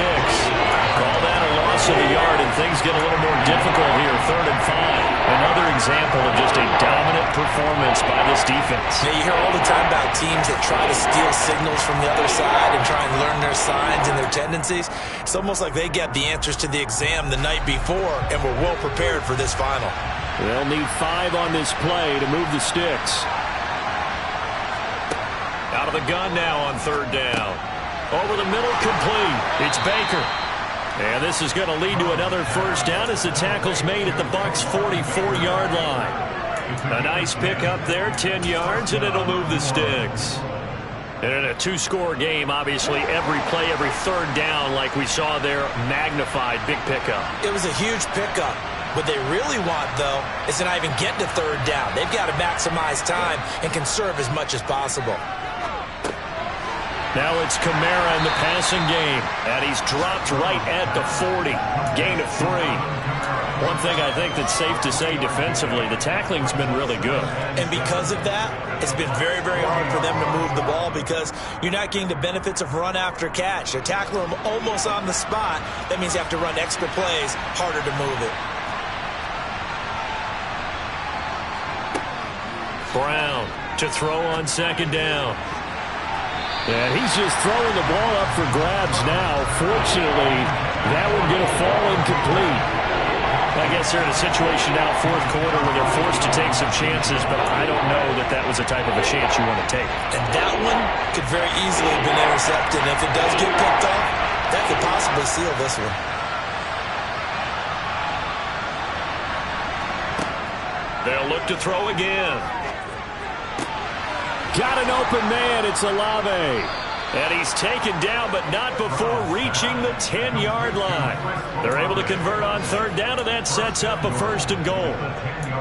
Speaker 1: Call that a loss of a yard, and things get a little more difficult here. 3rd and 5. Another example of just a dominant performance by this defense.
Speaker 3: Yeah, you hear all the time about teams that try to steal signals from the other side and try and learn their signs and their tendencies. It's almost like they get the answers to the exam the night before and were well prepared for this final.
Speaker 2: They'll need 5 on this play to move the sticks.
Speaker 1: Out of the gun now on 3rd down. Over the middle, complete. It's Baker. And this is going to lead to another first down as the tackle's made at the Bucs' 44-yard line. A nice pickup there, 10 yards, and it'll move the sticks. And in a 2-score game, obviously, every play, every 3rd down, like we saw there, magnified, big pickup.
Speaker 3: It was a huge pickup. What they really want, though, is to not even get to 3rd down. They've got to maximize time and conserve as much as possible.
Speaker 1: Now it's Kamara in the passing game, and he's dropped right at the 40. Gain of 3. One thing I think that's safe to say defensively, the tackling's been really good.
Speaker 3: And because of that, it's been very, very hard for them to move the ball because you're not getting the benefits of run after catch. They're tackling them almost on the spot. That means you have to run extra plays, harder to move it.
Speaker 1: Brown to throw on second down.
Speaker 2: And he's just throwing the ball up for grabs now. Fortunately, that one going to fall incomplete.
Speaker 1: I guess they're in a situation now, 4th quarter, where they're forced to take some chances, but I don't know that that was the type of a chance you want to take.
Speaker 3: And that one could very easily have been intercepted. And if it does get picked off, that could possibly seal this one.
Speaker 1: They'll look to throw again.
Speaker 2: Got an open man. It's Olave.
Speaker 1: And he's taken down, but not before reaching the 10-yard line. They're able to convert on 3rd down, and that sets up a 1st and goal.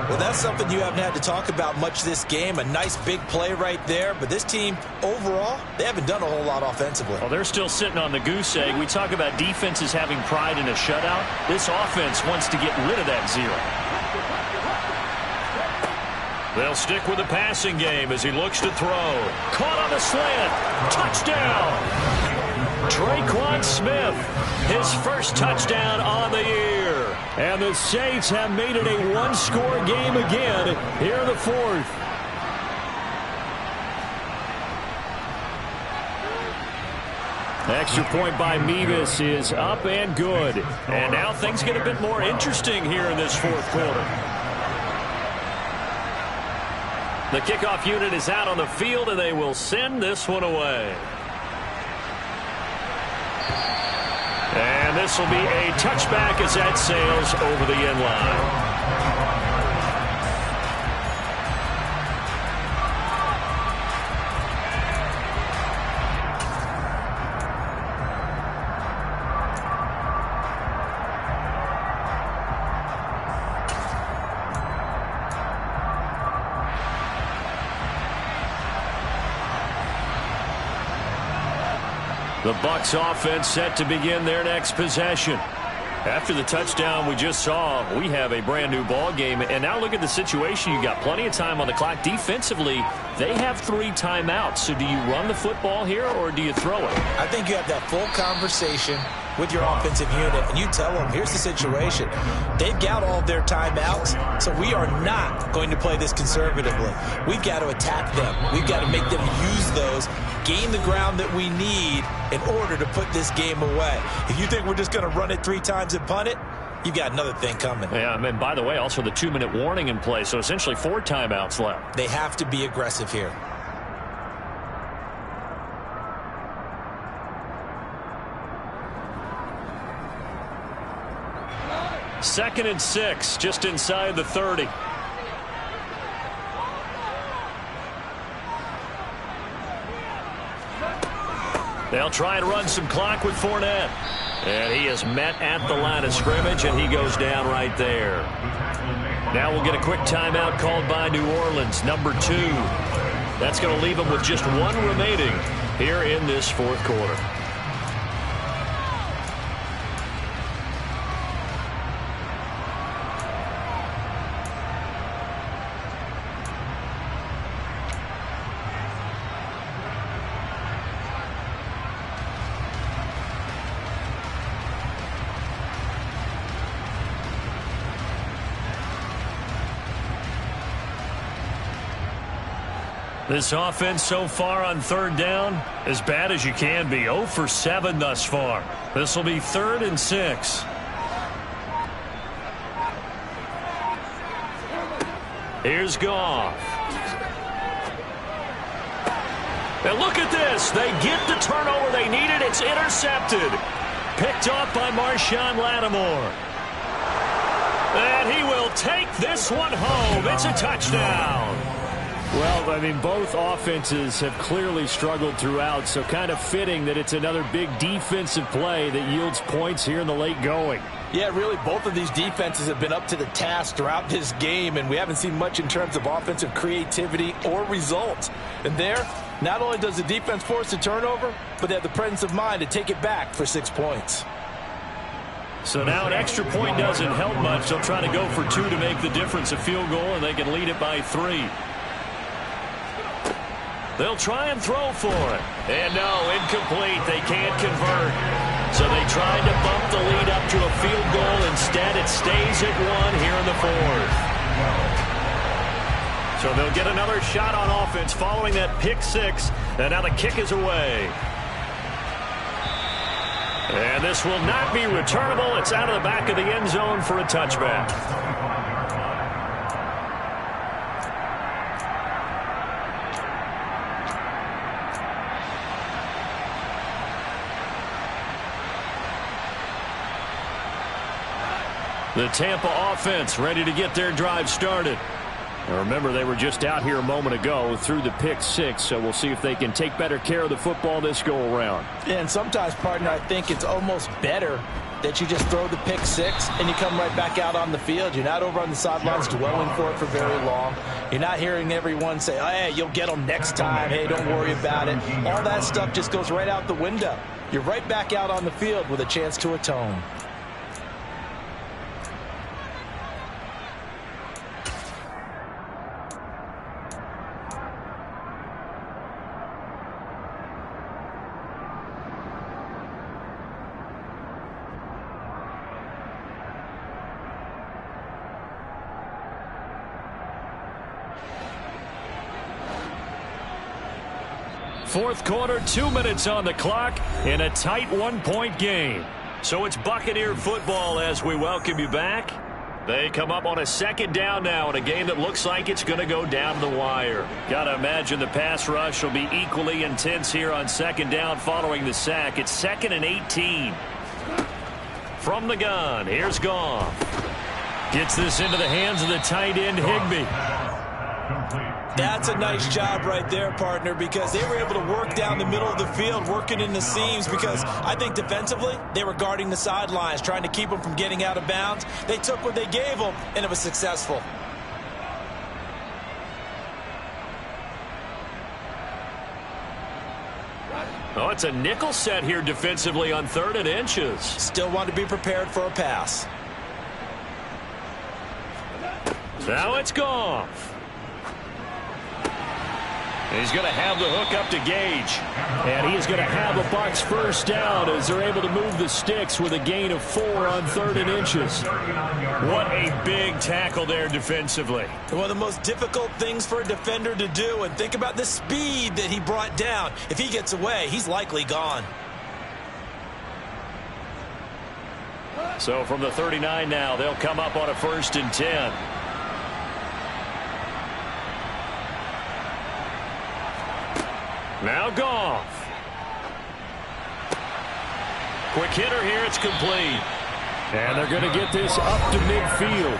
Speaker 3: Well, that's something you haven't had to talk about much this game. A nice big play right there. But this team, overall, they haven't done a whole lot offensively.
Speaker 1: Well, they're still sitting on the goose egg. We talk about defenses having pride in a shutout. This offense wants to get rid of that 0. They'll stick with the passing game as he looks to throw. Caught on the slant. Touchdown. Traquan Smith, his first touchdown on the year.
Speaker 2: And the Saints have made it a 1-score game again here in the 4th. Extra point by Mevis is up and good.
Speaker 1: And now things get a bit more interesting here in this 4th quarter. The kickoff unit is out on the field, and they will send this one away. And this will be a touchback as that sails over the end line. The Bucs offense set to begin their next possession. After the touchdown we just saw, we have a brand new ball game. And now look at the situation. You got plenty of time on the clock. Defensively, they have 3 timeouts. So do you run the football here or do you throw it?
Speaker 3: I think you have that full conversation with your offensive unit and you tell them, here's the situation. They've got all of their timeouts, so we are not going to play this conservatively. We've got to attack them. We've got to make them use those, gain the ground that we need in order to put this game away. If you think we're just going to run it 3 times and punt it, you've got another thing coming.
Speaker 2: Yeah, and by the way, also the 2-minute warning in play, so essentially 4 timeouts left.
Speaker 3: They have to be aggressive here.
Speaker 2: Second and 6, just inside the 30. They'll try and run some clock with Fournette. And he is met at the line of scrimmage, and he goes down right there. Now we'll get a quick timeout called by New Orleans, number 2. That's going to leave them with just 1 remaining here in this 4th quarter. This offense so far on 3rd down, as bad as you can be. 0 for 7 thus far. This will be 3rd and 6. Here's Goff. And look at this. They get the turnover they needed. It's intercepted. Picked off by Marshawn Lattimore. And he will take this one home. It's a touchdown. Well, I mean, both offenses have clearly struggled throughout, so kind of fitting that it's another big defensive play that yields points here in the late going.
Speaker 4: Yeah, really, both of these defenses have been up to the task throughout this game, and we haven't seen much in terms of offensive creativity or results. And there, not only does the defense force a turnover, but they have the presence of mind to take it back for 6 points.
Speaker 2: So now an extra point doesn't help much. They'll try to go for 2 to make the difference a field goal, and they can lead it by 3. They'll try and throw for it. And no, incomplete. They can't convert. So they tried to bump the lead up to a field goal. Instead, it stays at 1 here in the 4th. So they'll get another shot on offense following that pick 6. And now the kick is away. And this will not be returnable. It's out of the back of the end zone for a touchback. The Tampa offense ready to get their drive started. Now remember, they were just out here a moment ago through the pick 6, so we'll see if they can take better care of the football this go-around.
Speaker 4: Yeah, and sometimes, partner, I think it's almost better that you just throw the pick 6 and you come right back out on the field. You're not over on the sidelines dwelling for it for very long. You're not hearing everyone say, oh, hey, you'll get them next time. Hey, don't worry about it. All that stuff just goes right out the window. You're right back out on the field with a chance to atone.
Speaker 2: Fourth quarter, 2 minutes on the clock in a tight 1-point game. So it's Buccaneer football as we welcome you back. They come up on a 2nd down now in a game that looks like it's going to go down the wire. Got to imagine the pass rush will be equally intense here on 2nd down following the sack. It's 2nd and 18. From the gun, here's Goff. Gets this into the hands of the tight end, Higbee.
Speaker 3: That's a nice job right there, partner, because they were able to work down the middle of the field, working in the seams, because I think defensively they were guarding the sidelines, trying to keep them from getting out of bounds. They took what they gave them, and it was successful.
Speaker 2: Oh, it's a nickel set here defensively on 3rd and inches.
Speaker 3: Still want to be prepared for a pass.
Speaker 2: Now it's Goff. He's going to have the hook up to Gage. And he is going to have a Bucs first down as they're able to move the sticks with a gain of 4 on 3rd and inches.
Speaker 1: What a big tackle there defensively.
Speaker 3: One of the most difficult things for a defender to do, and think about the speed that he brought down. If he gets away, he's likely gone.
Speaker 1: So from the 39 now, they'll come up on a 1st and 10. Now Goff. Quick hitter here, it's complete.
Speaker 2: And they're going to get this up to midfield.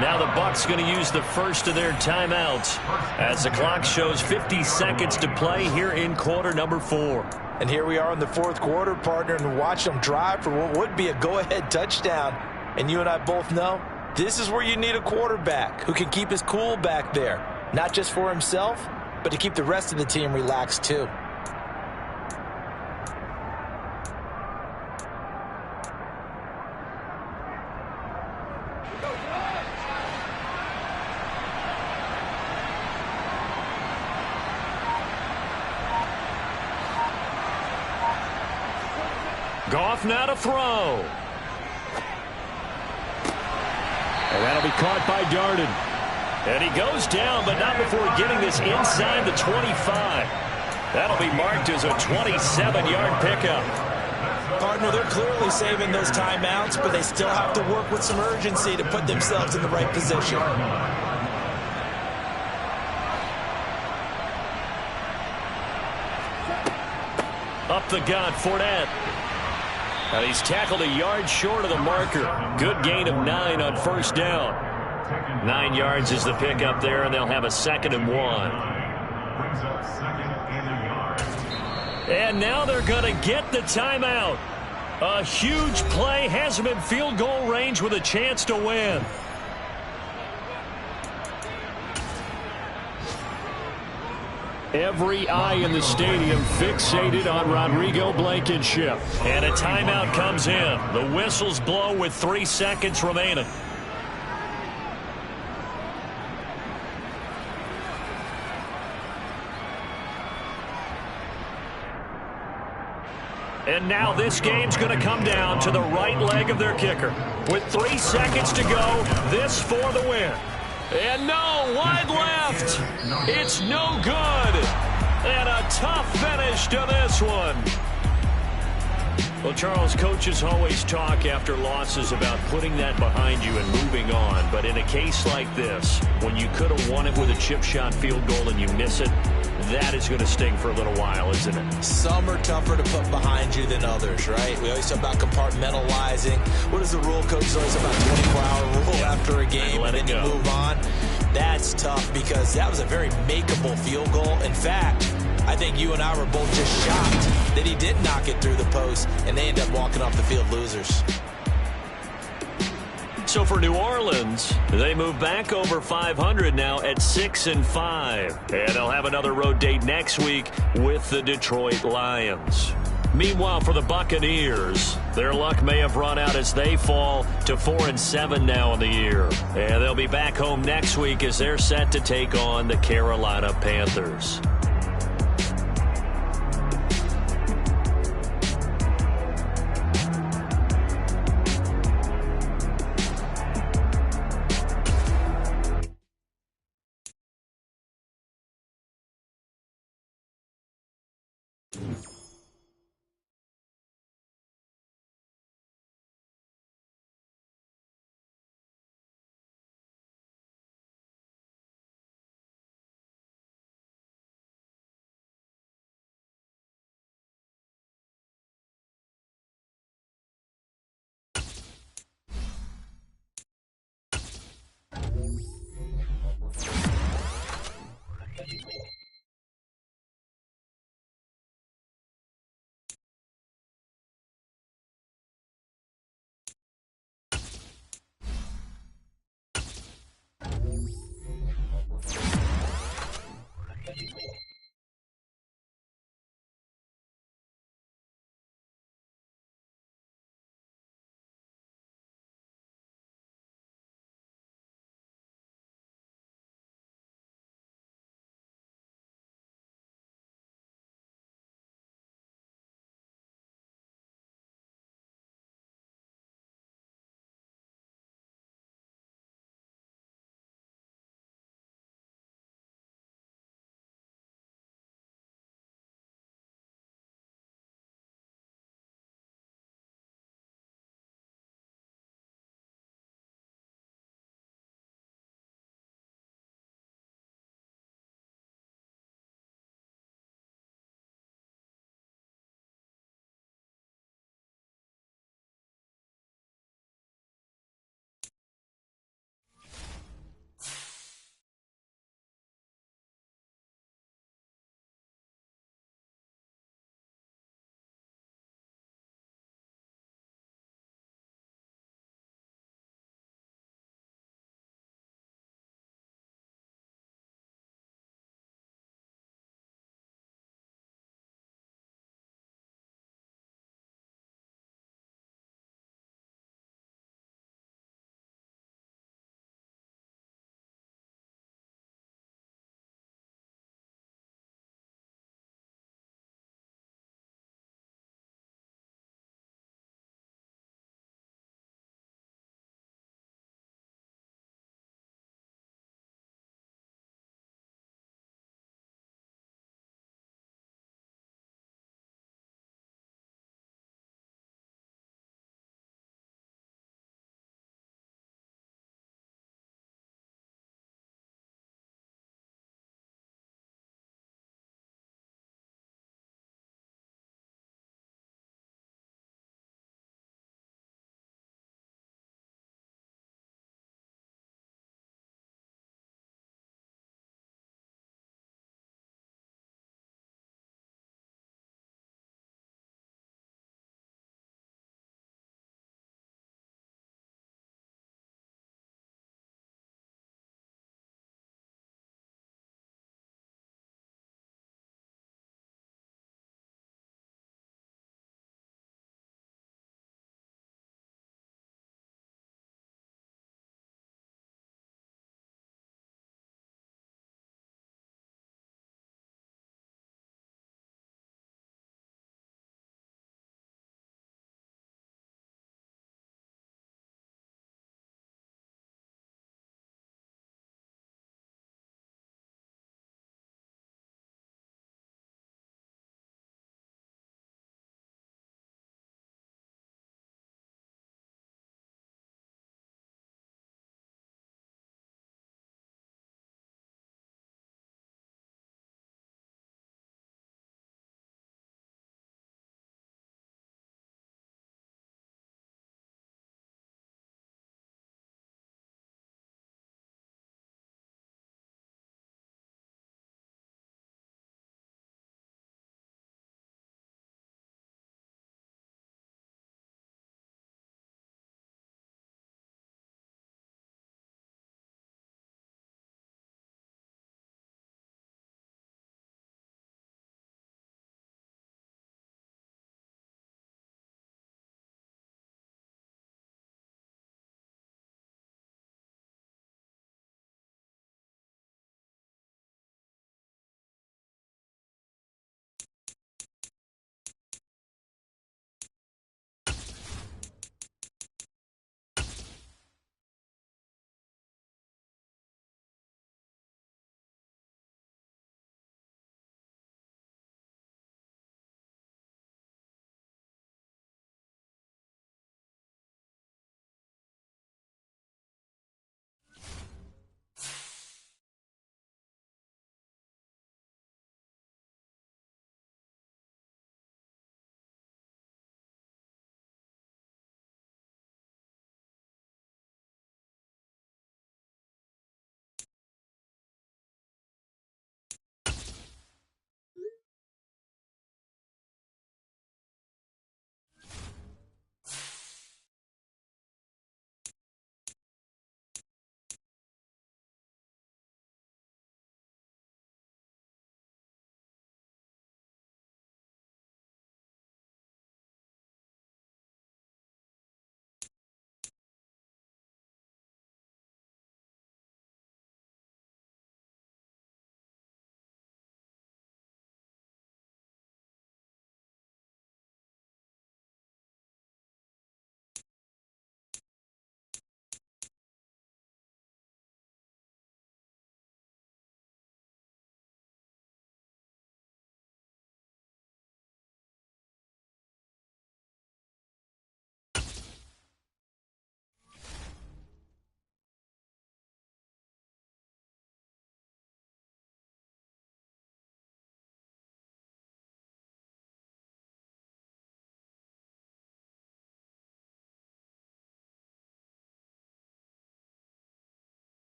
Speaker 1: Now the Bucs going to use the first of their timeouts as the clock shows 50 seconds to play here in quarter number 4.
Speaker 3: And here we are in the 4th quarter, partner, and watch them drive for what would be a go-ahead touchdown. And you and I both know this is where you need a quarterback who can keep his cool back there, not just for himself, but to keep the rest of the team relaxed too.
Speaker 1: Goff now to throw.
Speaker 2: And that'll be caught by Darden.
Speaker 1: And he goes down, but not before getting this inside the 25. That'll be marked as a 27-yard pickup.
Speaker 3: Partner, they're clearly saving those timeouts, but they still have to work with some urgency to put themselves in the right position.
Speaker 1: Up the gut, Fournette. And he's tackled a yard short of the marker. Good gain of 9 on 1st down. 9 yards is the pickup there, and they'll have a 2nd and 1. And now they're going to get the timeout. A huge play has them in field goal range with a chance to win.
Speaker 2: Every eye in the stadium fixated on Rodrigo Blankenship.
Speaker 1: And a timeout comes in. The whistles blow with 3 seconds remaining. And now this game's going to come down to the right leg of their kicker. With 3 seconds to go, this for the win. And no, wide left. It's no good. And a tough finish to this one. Well, Charles, coaches always talk after losses about putting that behind you and moving on. But in a case like this, when you could have won it with a chip shot field goal and you miss it, that is going to sting for a little while, isn't it?
Speaker 3: Some are tougher to put behind you than others, right? We always talk about compartmentalizing. What is the rule? Coach is always about 24-hour rule after a game, and then you move on. That's tough because that was a very makeable field goal. In fact, I think you and I were both just shocked that he did knock it through the post, and they end up walking off the field losers.
Speaker 1: So for New Orleans, they move back over 500 now at 6-5. And they'll have another road date next week with the Detroit Lions. Meanwhile, for the Buccaneers, their luck may have run out as they fall to 4-7 now in the year. And they'll be back home next week as they're set to take on the Carolina Panthers.
Speaker 2: you